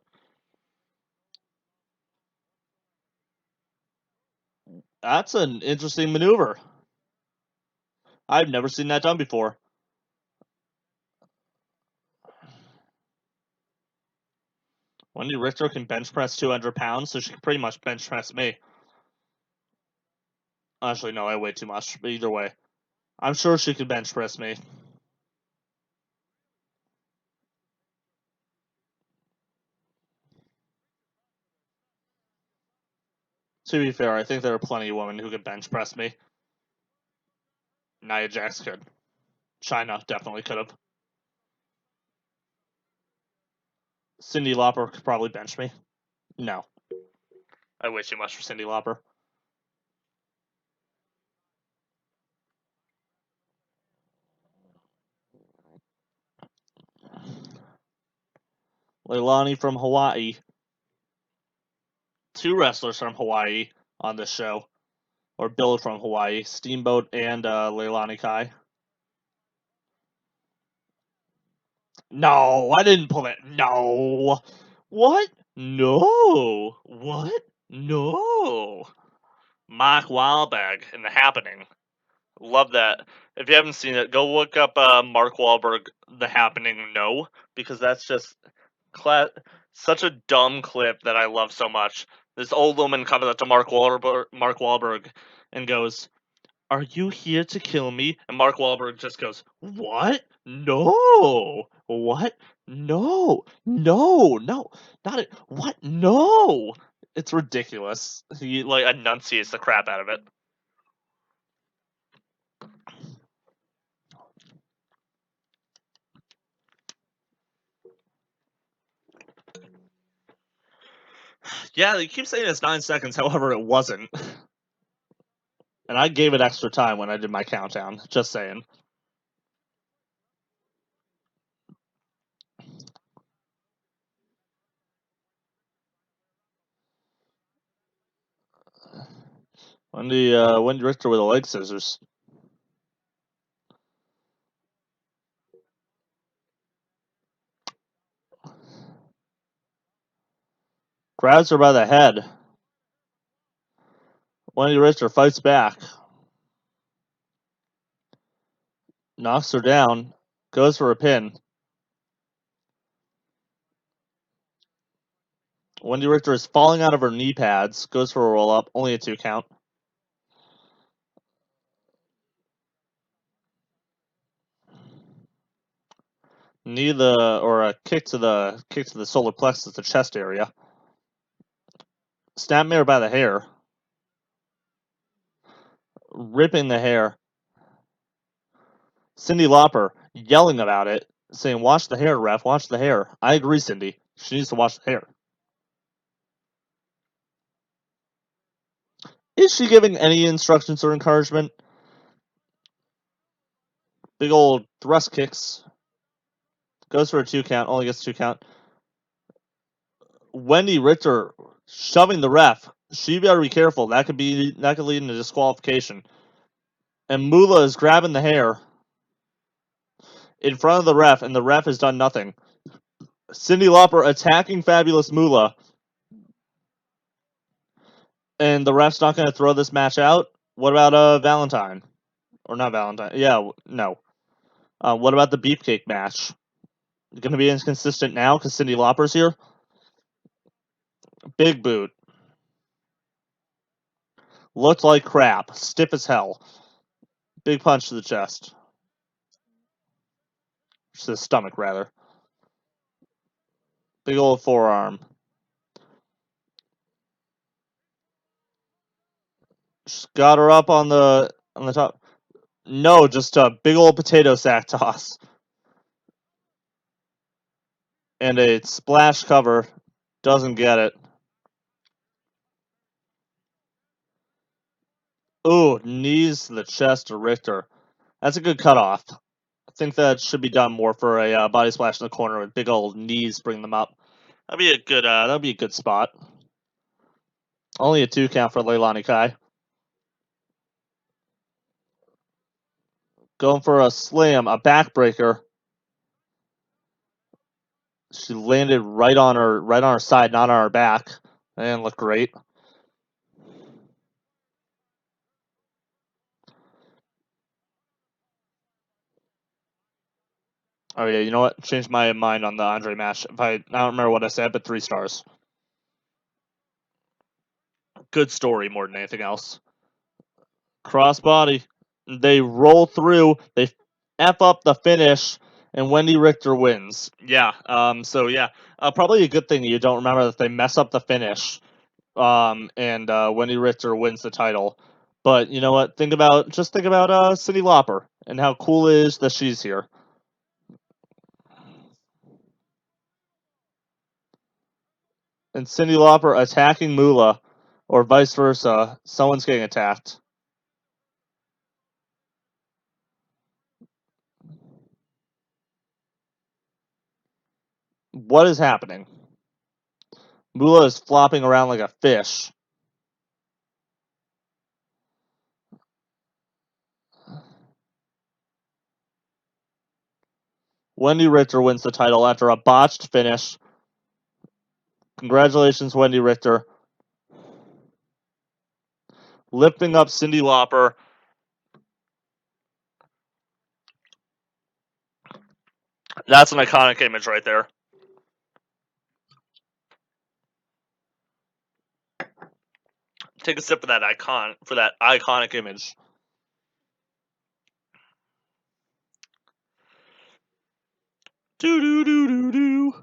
That's an interesting maneuver. I've never seen that done before. Wendy Richter can bench press 200 pounds, so she can pretty much bench press me. Actually, no, I weigh too much, but either way. I'm sure she could bench press me. To be fair, I think there are plenty of women who could bench press me. Nia Jax could. Chyna definitely could have. Cyndi Lauper could probably bench me. No. I weigh too much for Cyndi Lauper. Leilani from Hawaii. 2 wrestlers from Hawaii on this show. Or billed from Hawaii. Steamboat and Leilani Kai. No, I didn't pull it. No. What? No. What? No. Mark Wahlberg in The Happening. Love that. If you haven't seen it, go look up Mark Wahlberg, The Happening. No, because that's just such a dumb clip that I love so much. This old woman comes up to Mark Wahlberg and goes, "Are you here to kill me?" And Mark Wahlberg just goes, "What? No. What? No. No. No. Not it. What? No." It's ridiculous. He like enunciates the crap out of it. Yeah, they keep saying it's 9 seconds, however, it wasn't. And I gave it extra time when I did my countdown. Just saying. Wendy Richter with the leg scissors. Grabs her by the head. Wendy Richter fights back. Knocks her down. Goes for a pin. Wendy Richter is falling out of her knee pads. Goes for a roll up. Only a 2 count. Knee or a kick to the solar plexus, the chest area. Snapmare by the hair. Ripping the hair. Cyndi Lauper yelling about it, saying, "Wash the hair, ref, wash the hair." I agree, Cyndi. She needs to wash the hair. Is she giving any instructions or encouragement? Big old thrust kicks. Goes for a 2 count, only gets 2 count. Wendy Richter shoving the ref. She better be careful. That could lead into disqualification. And Moolah is grabbing the hair in front of the ref, and the ref has done nothing. Cyndi Lauper attacking Fabulous Moolah. And the ref's not going to throw this match out? What about Valentine? Or not Valentine? Yeah, no. What about the Beefcake match? Going to be inconsistent now because Cyndi Lauper's here? Big boot. Looked like crap. Stiff as hell. Big punch to the chest. To the stomach, rather. Big old forearm. Just got her up on the top. No, just a big old potato sack toss. And a splash cover. Doesn't get it. Ooh, knees to the chest to Richter. That's a good cutoff. I think that should be done more for a body splash in the corner with big old knees bring them up. That'd be a good spot. Only a 2 count for Leilani Kai. Going for a slam, a backbreaker. She landed right on her side, not on her back, and looked great. Oh yeah, you know what? Changed my mind on the Andre match. I don't remember what I said, but 3 stars. Good story more than anything else. Crossbody. They roll through. They f up the finish, and Wendy Richter wins. Yeah. So yeah, probably a good thing you don't remember that they mess up the finish. And Wendy Richter wins the title. But you know what? Think about Cyndi Lauper and how cool it is that she's here. And Cyndi Lauper attacking Moolah, or vice versa. Someone's getting attacked. What is happening? Moolah is flopping around like a fish. Wendy Richter wins the title after a botched finish. Congratulations, Wendy Richter. Lifting up Cyndi Lauper. That's an iconic image right there. Take a sip of that iconic image. Do do do do do.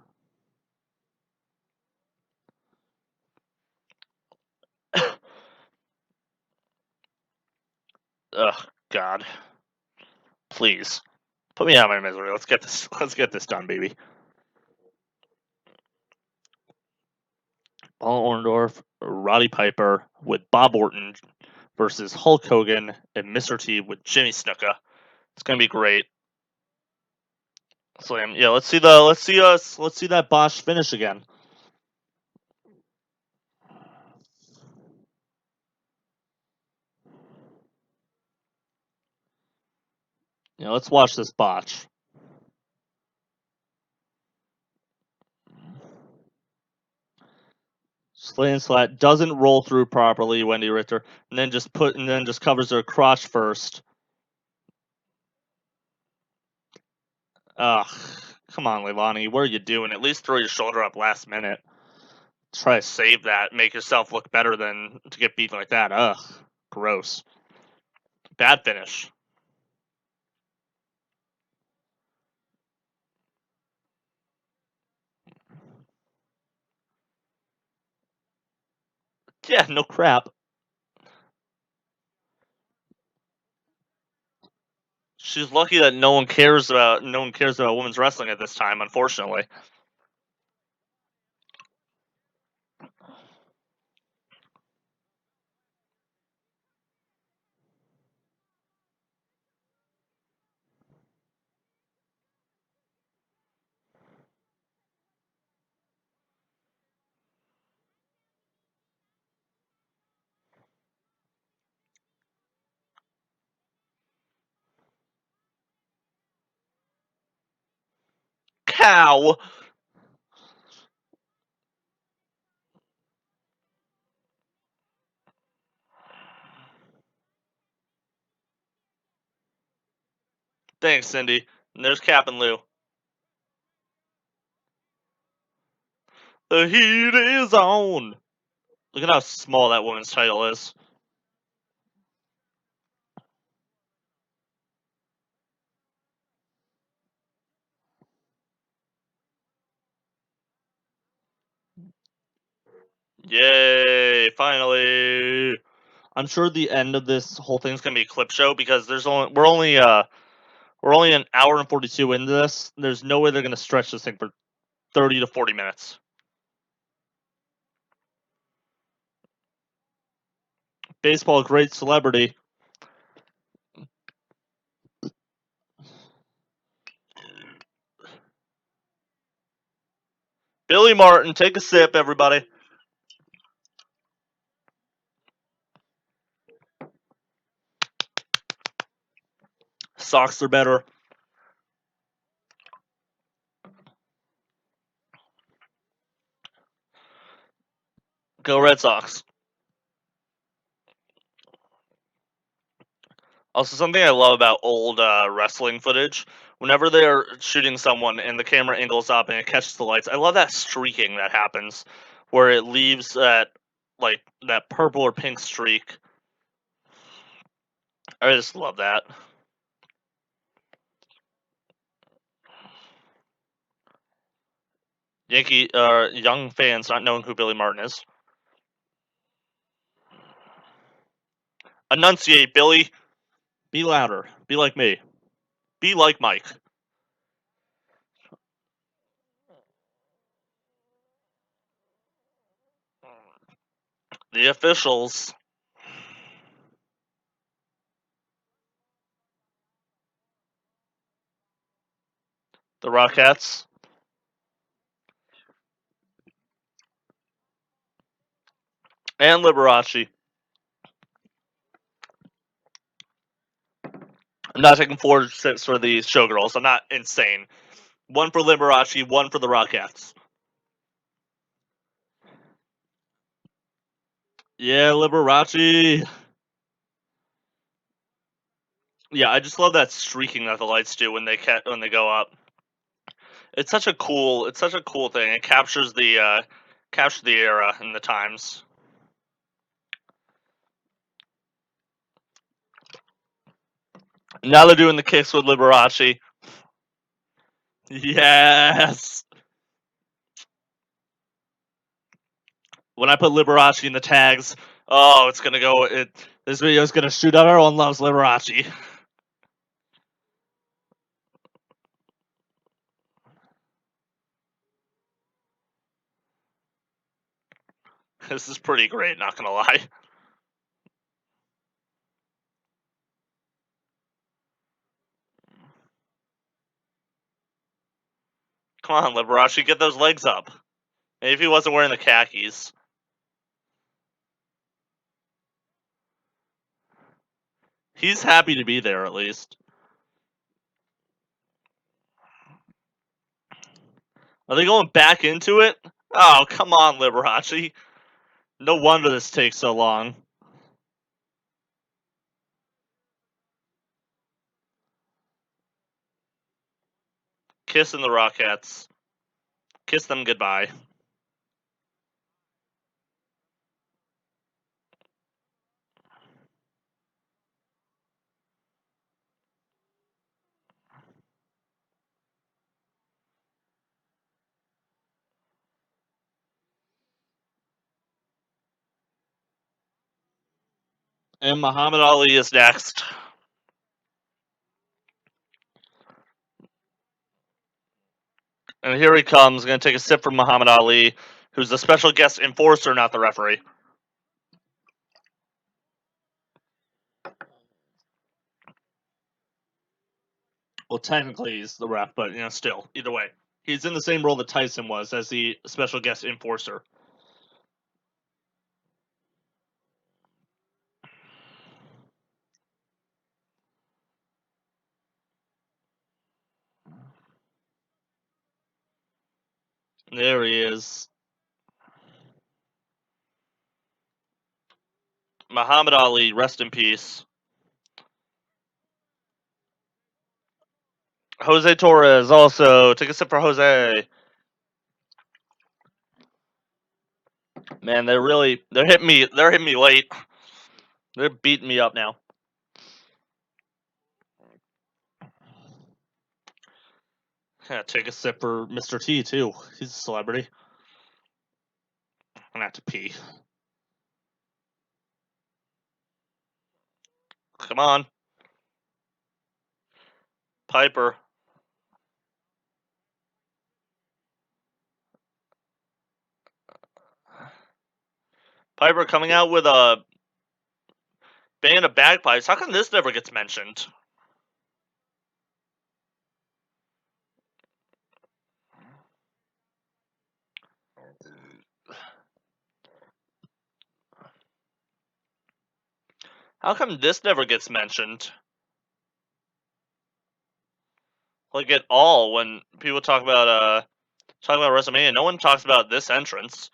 Ugh, God. Please. Put me out of my misery. Let's get this done, baby. Paul Orndorff, Roddy Piper with Bob Orton versus Hulk Hogan and Mr. T with Jimmy Snuka. It's gonna be great. So yeah, let's see that botch finish again. Let's watch this botch. Slaying Slat doesn't roll through properly, Wendy Richter, and then just covers her crotch first. Ugh, come on, Leilani, what are you doing? At least throw your shoulder up last minute. Try to save that, make yourself look better than to get beaten like that. Ugh, gross. Bad finish. Yeah, no crap. She's lucky that no one cares about women's wrestling at this time, unfortunately. Cow. Thanks, Cindy. And there's Cap and Lou. The heat is on. Look at how small that woman's title is. Yay! Finally. I'm sure the end of this whole thing's gonna be a clip show because we're only an hour and 42 into this. There's no way they're gonna stretch this thing for 30 to 40 minutes. Baseball, great celebrity. Billy Martin, take a sip, everybody. Socks are better. Go Red Sox. Also, something I love about old wrestling footage, whenever they're shooting someone and the camera angles up and it catches the lights, I love that streaking that happens, where it leaves that purple or pink streak. I just love that. Yankee young fans not knowing who Billy Martin is. Enunciate, Billy. Be louder. Be like me. Be like Mike. The officials. The Rockettes. And Liberace. I'm not taking 4-6 for the Showgirls. I'm not insane. One for Liberace, one for the Rockettes. Yeah, Liberace. Yeah, I just love that streaking that the lights do when they go up. It's such a cool thing. It captures the era and the times. Now they're doing the kicks with Liberace. Yes. When I put Liberace in the tags, oh, it's gonna go. This video is gonna shoot out. Everyone loves Liberace. This is pretty great. Not gonna lie. Come on, Liberace, get those legs up. Maybe if he wasn't wearing the khakis. He's happy to be there at least. Are they going back into it? Oh, come on, Liberace. No wonder this takes so long. Kissing the Rockettes. Kiss them goodbye. And Muhammad Ali is next. And here he comes, going to take a sip from Muhammad Ali, who's the special guest enforcer, not the referee. Well, technically he's the ref, but still, either way, he's in the same role that Tyson was as the special guest enforcer. There he is. Muhammad Ali, rest in peace. Jose Torres also. Take a sip for Jose. Man, they're hitting me late. They're beating me up now. Yeah, take a sip for Mr. T too. He's a celebrity. I'm gonna have to pee. Come on. Piper. Piper coming out with a band of bagpipes. How come this never gets mentioned? How come this never gets mentioned? Like at all when people talk about WrestleMania, no one talks about this entrance.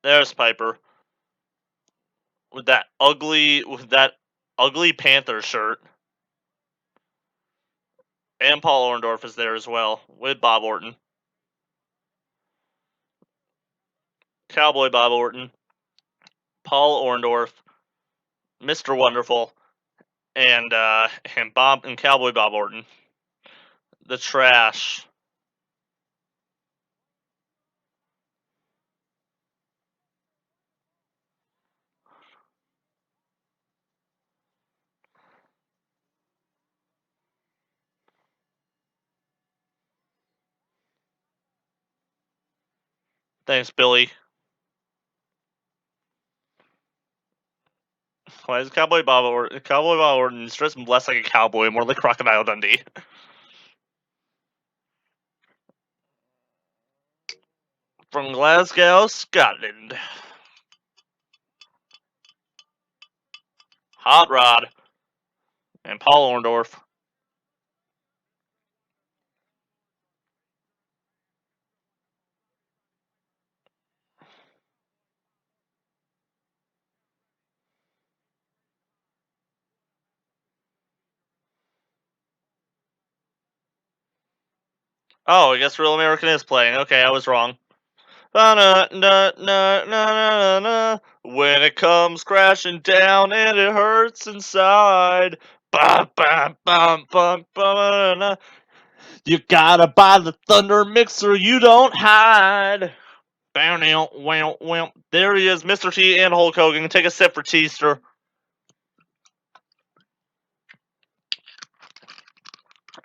There's Piper with that ugly Panther shirt, and Paul Orndorff is there as well with Bob Orton, Cowboy Bob Orton, Paul Orndorff, Mr. Wonderful, and Cowboy Bob Orton. The trash. Thanks, Billy. Why is Cowboy Bob Orton is dressed less like a cowboy, more like Crocodile Dundee? From Glasgow, Scotland. Hot Rod and Paul Orndorff. Oh, I guess Real American is playing. Okay, I was wrong. When it comes crashing down and it hurts inside. You gotta buy the Thunder Mixer, you don't hide. There he is, Mr. T and Hulk Hogan. Take a sip for Teaster.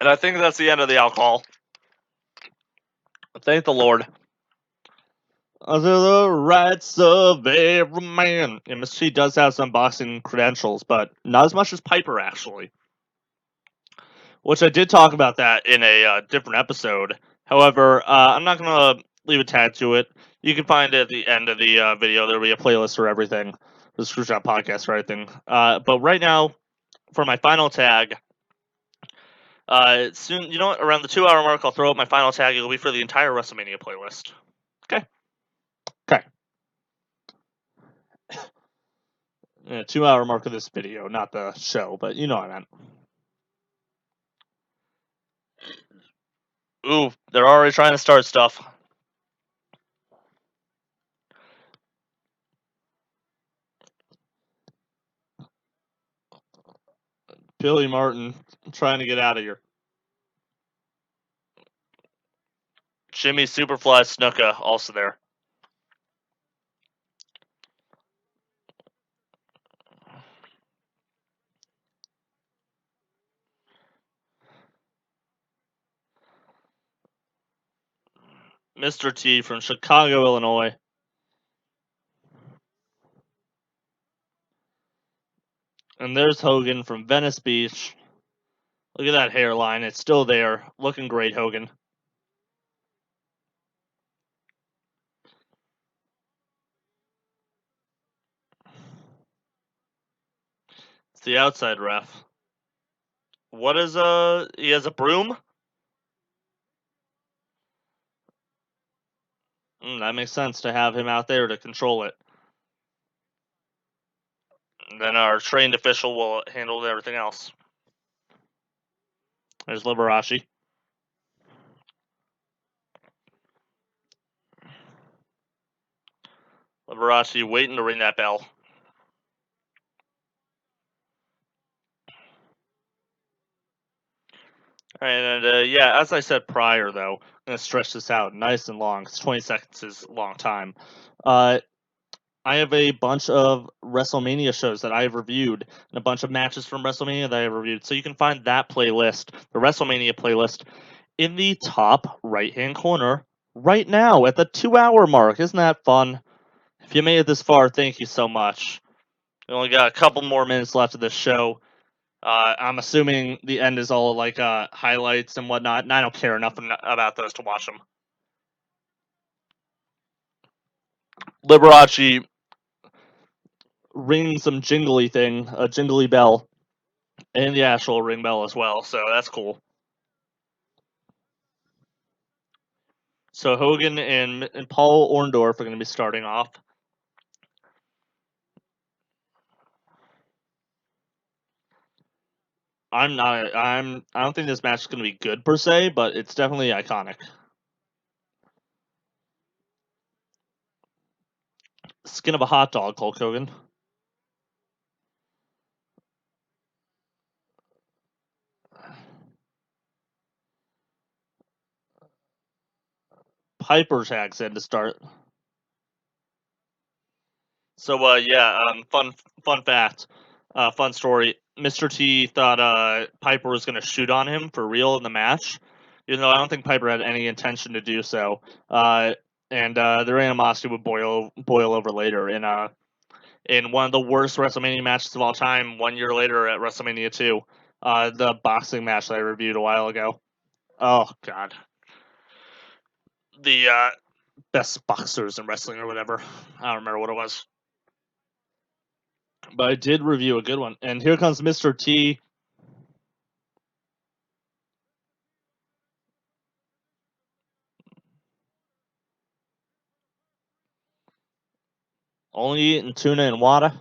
And I think that's the end of the alcohol. Thank the Lord. Under the rights of every man. And Mr. T does have some boxing credentials, but not as much as Piper, actually. Which I did talk about that in a different episode. However, I'm not going to leave a tag to it. You can find it at the end of the video. There'll be a playlist for everything. The Screwjob Podcast for everything. But right now, for my final tag, soon, you know what? Around the 2-hour mark, I'll throw up my final tag. It'll be for the entire WrestleMania playlist. Okay. 2-hour mark of this video, not the show, but you know what I meant. Ooh, they're already trying to start stuff. Billy Martin trying to get out of here. Jimmy Superfly Snuka also there. Mr. T from Chicago, Illinois. And there's Hogan from Venice Beach. Look at that hairline. It's still there. Looking great, Hogan. It's the outside ref. What is he has a broom? That makes sense to have him out there to control it. And then our trained official will handle everything else. There's Liberace. Liberace waiting to ring that bell. And yeah, as I said prior, though, I'm going to stretch this out nice and long, because 20 seconds is a long time. I have a bunch of WrestleMania shows that I have reviewed, and a bunch of matches from WrestleMania that I have reviewed. So you can find that playlist, the WrestleMania playlist, in the top right-hand corner right now at the 2-hour mark. Isn't that fun? If you made it this far, thank you so much. We only got a couple more minutes left of this show. I'm assuming the end is all like highlights and whatnot, and I don't care enough about those to watch them. Liberace ringing some jingly thing, a jingly bell, and the actual ring bell as well, so that's cool. So Hogan and Paul Orndorff are going to be starting off. I don't think this match is going to be good per se, but it's definitely iconic. Skin of a hot dog, Hulk Hogan. Piper tags in to start. So fun fact, fun story. Mr. T thought Piper was going to shoot on him for real in the match, even though I don't think Piper had any intention to do so. And their animosity would boil over later in one of the worst WrestleMania matches of all time. 1 year later at WrestleMania 2, the boxing match that I reviewed a while ago. Oh God, the best boxers in wrestling or whatever. I don't remember what it was. But I did review a good one. And here comes Mr. T. Only eating tuna and water.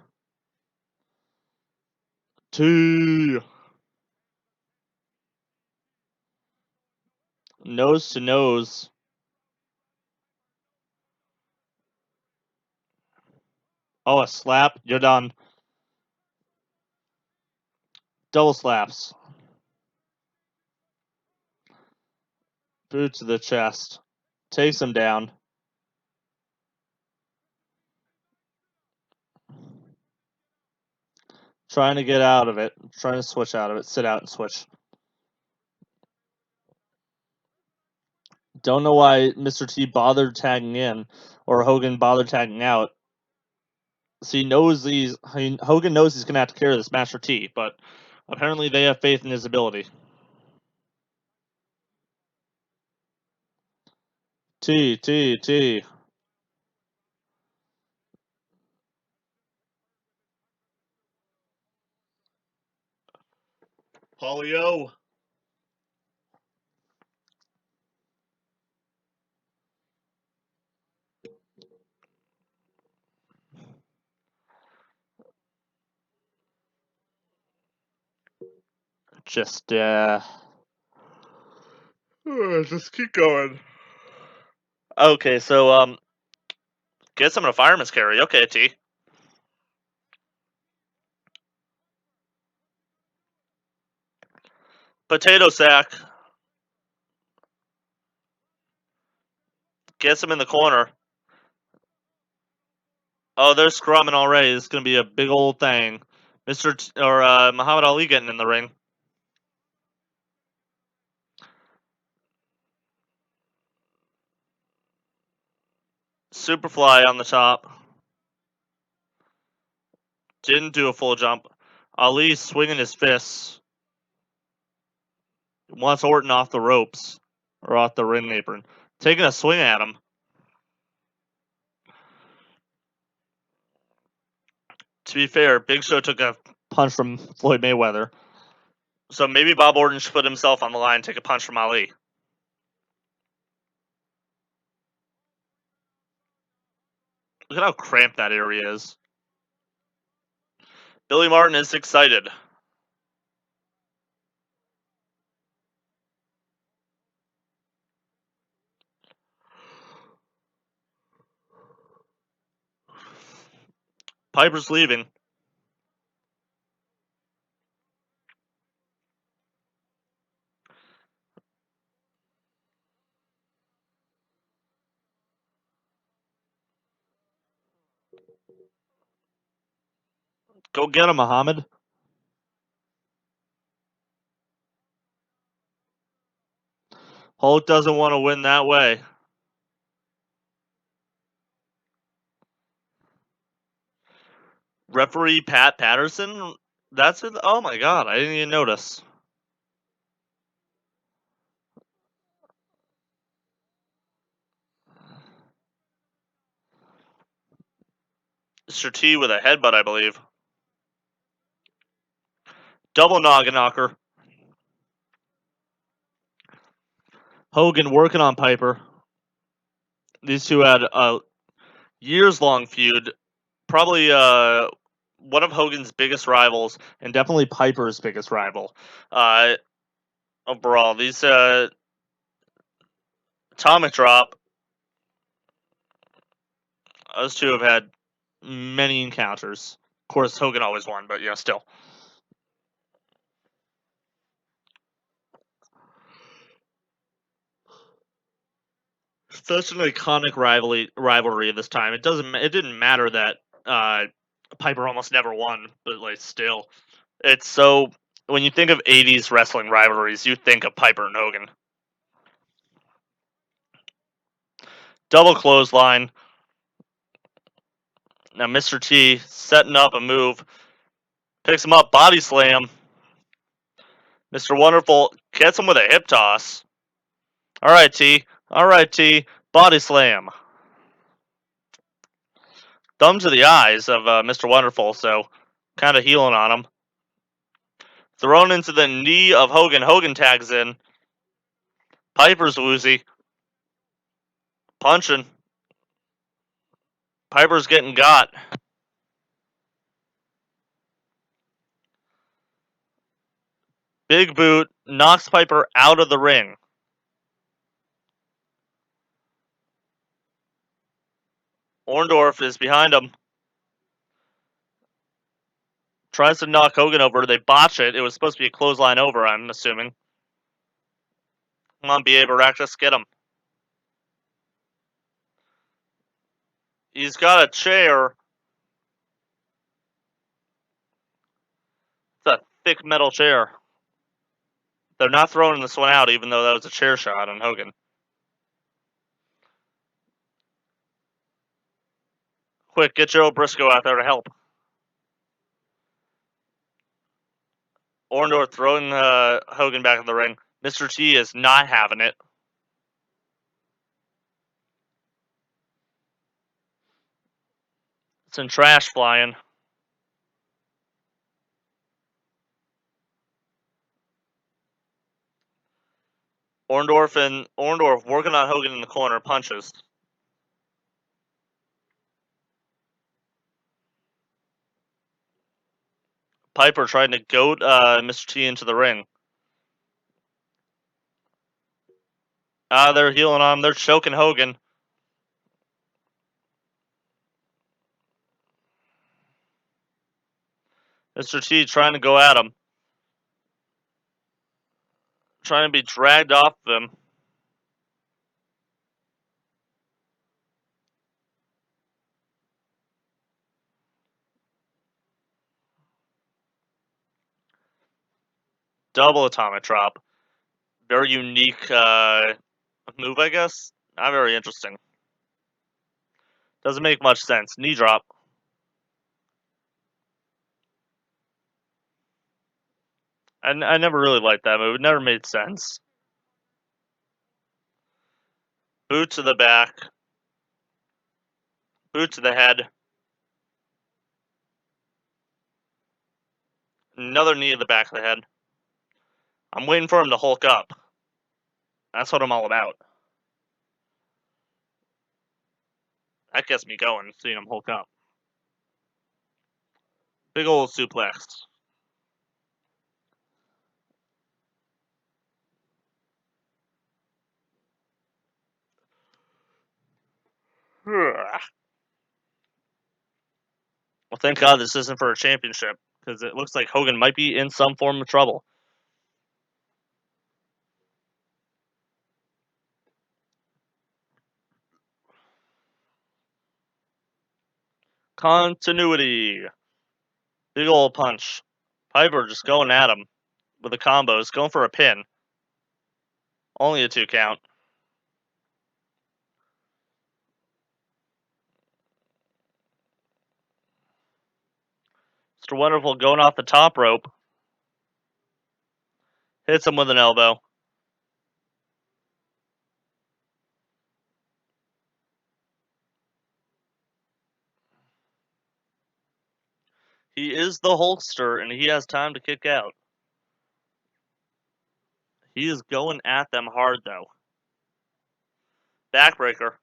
T. Nose to nose. Oh, a slap. You're done. Double slaps. Boot to the chest. Takes him down. Trying to get out of it. Trying to switch out of it. Sit out and switch. Don't know why Mr. T bothered tagging in or Hogan bothered tagging out. So Hogan knows he's going to have to carry this Master T, but apparently they have faith in his ability. T. Polio. Just keep going. Okay, so get some of the fireman's carry. Okay, T. Potato sack. Gets him in the corner. Oh, they're scrumming already. It's gonna be a big old thing. Muhammad Ali getting in the ring. Superfly on the top. Didn't do a full jump. Ali swinging his fists. Wants Orton off the ropes. Or off the ring apron. Taking a swing at him. To be fair, Big Show took a punch from Floyd Mayweather. So maybe Bob Orton should put himself on the line and take a punch from Ali. Look at how cramped that area is. Billy Martin is excited. Piper's leaving. Go get him, Muhammad. Hulk doesn't want to win that way. Referee Pat Patterson? That's it? Oh my god, I didn't even notice. Mr. T with a headbutt, I believe. Double noggin knocker. Hogan working on Piper. These two had a years-long feud. Probably one of Hogan's biggest rivals, and definitely Piper's biggest rival. Overall, these Atomic Drop, those two have had many encounters. Of course, Hogan always won, but yeah, still. Such an iconic rivalry this time. It didn't matter that Piper almost never won, but like still, it's so. When you think of '80s wrestling rivalries, you think of Piper and Hogan. Double clothesline. Now Mr. T setting up a move, picks him up, body slam. Mr. Wonderful gets him with a hip toss. All right, T. All right, T. Body slam. Thumb to the eyes of Mr. Wonderful, so kind of healing on him. Thrown into the knee of Hogan. Hogan tags in. Piper's woozy. Punching. Piper's getting got. Big boot knocks Piper out of the ring. Orndorff is behind him. Tries to knock Hogan over. They botch it. It was supposed to be a clothesline over, I'm assuming. Come on, B.A. Baractus, get him. He's got a chair. It's a thick metal chair. They're not throwing this one out, even though that was a chair shot on Hogan. Quick, get Joe Briscoe out there to help. Orndorff throwing Hogan back in the ring. Mr. T is not having it. Some trash flying. Orndorff working on Hogan in the corner, punches. Piper trying to goad Mr. T into the ring. They're healing on him. They're choking Hogan. Mr. T trying to go at him. Trying to be dragged off them. Double atomic drop. Very unique move, I guess. Not very interesting. Doesn't make much sense. Knee drop. I never really liked that move. It never made sense. Boot to the back. Boot to the head. Another knee to the back of the head. I'm waiting for him to Hulk up. That's what I'm all about. That gets me going, seeing him Hulk up. Big old suplex. Well, thank God this isn't for a championship, because it looks like Hogan might be in some form of trouble. Continuity. Big old punch. Piper just going at him with the combos, going for a pin. Only a 2 count. Mr. Wonderful going off the top rope. Hits him with an elbow. He is the Hulkster, and he has time to kick out. He is going at them hard, though. Backbreaker.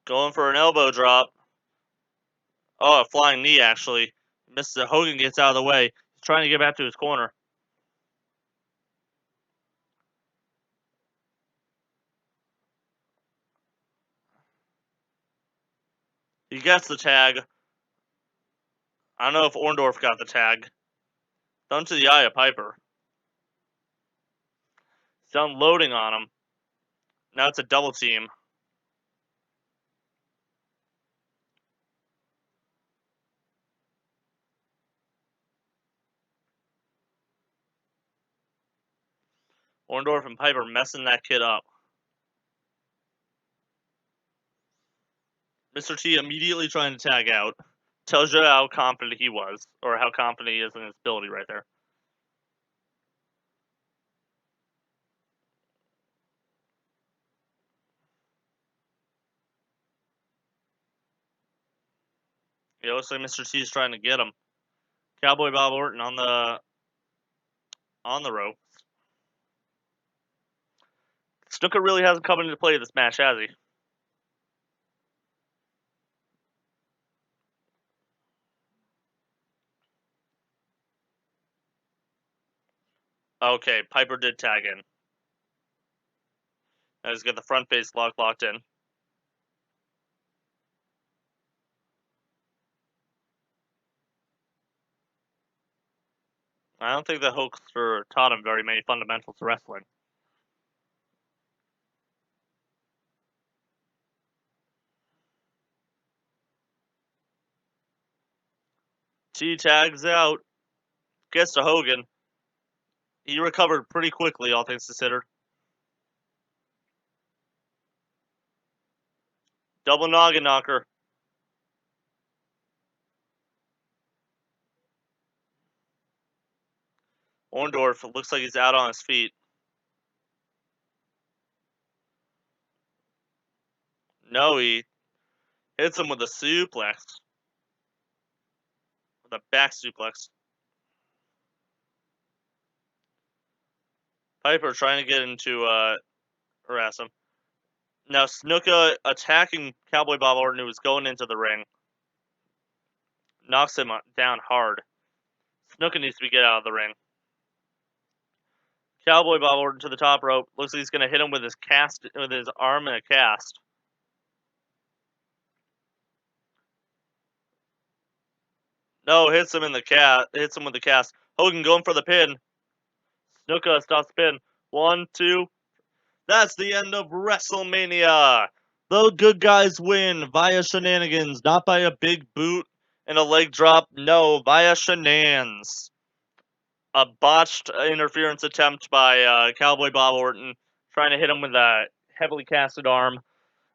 Going for an elbow drop. Oh, a flying knee, actually. Mr. Hogan gets out of the way. He's trying to get back to his corner. He gets the tag. I don't know if Orndorff got the tag. Thumb to the eye of Piper. He's unloading on him. Now it's a double team. Orndorff and Piper messing that kid up. Mr. T immediately trying to tag out. Tells you how confident he was, or how confident he is in his ability right there. It looks like Mr. T is trying to get him. Cowboy Bob Orton on the ropes. Snuka really hasn't come into play this match, has he? Okay, Piper did tag in. Now he's got the front face locked in. I don't think the Hulkster taught him very many fundamentals of wrestling. T tags out. Gets to Hogan. He recovered pretty quickly, all things considered. Double noggin knocker. Orndorff looks like he's out on his feet. No, he hits him with a suplex. With a back suplex. Piper trying to get into harass him. Now Snuka attacking Cowboy Bob Orton, who was going into the ring. Knocks him down hard. Snuka needs to get out of the ring. Cowboy Bob Orton to the top rope. Looks like he's going to hit him with his arm in a cast. No, hits him with the cast. Hogan going for the pin. Snuka stops the pin. 1, 2. That's the end of WrestleMania. The good guys win via shenanigans, not by a big boot and a leg drop. No, via shenanigans. A botched interference attempt by Cowboy Bob Orton, trying to hit him with a heavily casted arm.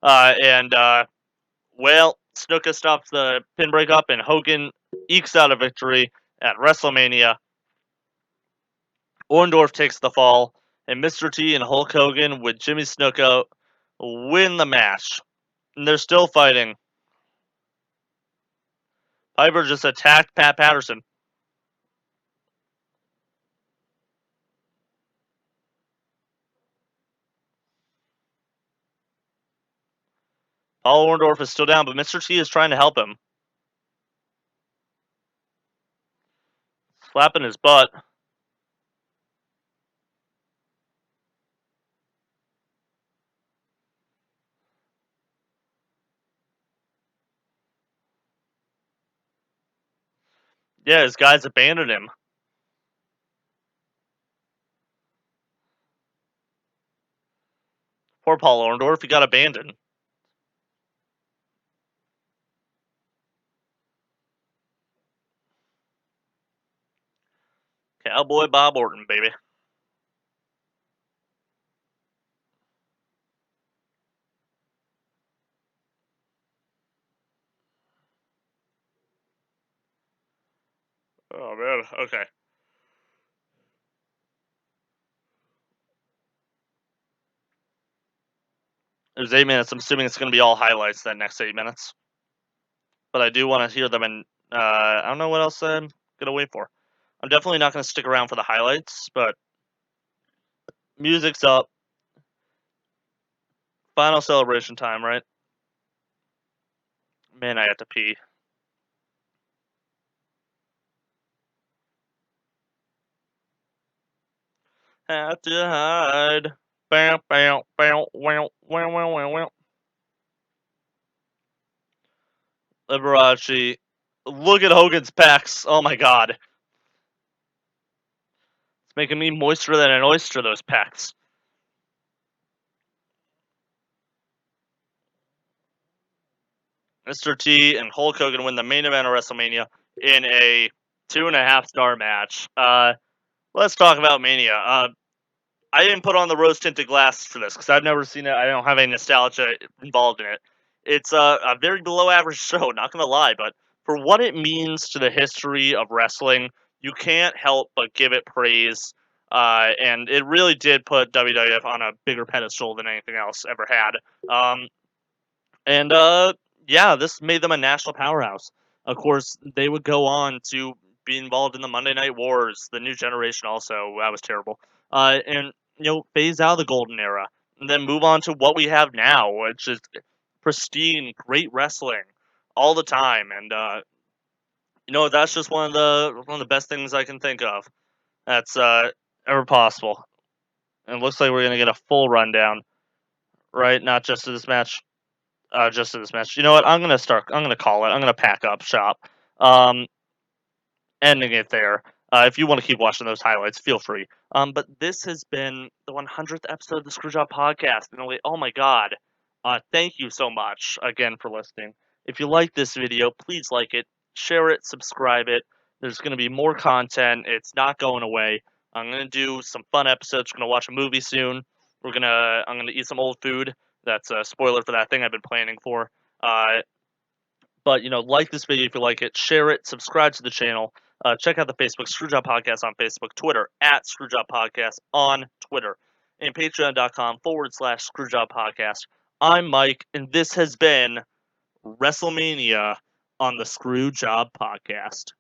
Well, Snuka stops the pin break up, and Hogan ekes out a victory at WrestleMania. Orndorff takes the fall, and Mr. T and Hulk Hogan with Jimmy Snuka win the match. And they're still fighting. Piper just attacked Pat Patterson. Paul Orndorff is still down, but Mr. T is trying to help him. Slapping his butt. Yeah, his guys abandoned him. Poor Paul Orndorff, he got abandoned. Cowboy Bob Orton, baby. Oh, man. Okay. There's 8 minutes. I'm assuming it's going to be all highlights that next 8 minutes. But I do want to hear them, and I don't know what else I'm going to wait for. I'm definitely not going to stick around for the highlights, but music's up. Final celebration time, right? Man, I have to pee. Have to hide. Bow, bow, bow, wow, wow, wow, wow, wow. Liberace. Look at Hogan's pecs. Oh my god. It's making me moister than an oyster, those pecs. Mr. T and Hulk Hogan win the main event of WrestleMania in a 2.5-star match. Let's talk about Mania. I didn't put on the rose tinted glasses for this because I've never seen it. I don't have any nostalgia involved in it. It's a very below average show, not gonna lie, but for what it means to the history of wrestling, you can't help but give it praise. And it really did put WWF on a bigger pedestal than anything else ever had. Um, and yeah, this made them a national powerhouse. Of course, they would go on to be involved in the Monday Night Wars, the New Generation. Also, that was terrible. And phase out of the golden era, and then move on to what we have now, which is pristine, great wrestling all the time. And that's just one of the best things I can think of. That's ever possible. And it looks like we're gonna get a full rundown, right? Not just to this match. Just to this match. You know what? I'm gonna call it. I'm gonna pack up shop. Um, Ending it there. If you want to keep watching those highlights, feel free. But this has been the 100th episode of the Screwjob Podcast. And oh my god, thank you so much again for listening. If you like this video, please like it, share it, subscribe it. There's gonna be more content. It's not going away. I'm gonna do some fun episodes. We're gonna watch a movie soon. I'm gonna eat some old food. That's a spoiler for that thing I've been planning for. But like this video if you like it, share it, subscribe to the channel. Check out the Facebook Screwjob Podcast on Facebook, Twitter at Screwjob Podcast on Twitter, and Patreon.com/Screwjob Podcast. I'm Mike, and this has been WrestleMania on the Screwjob Podcast.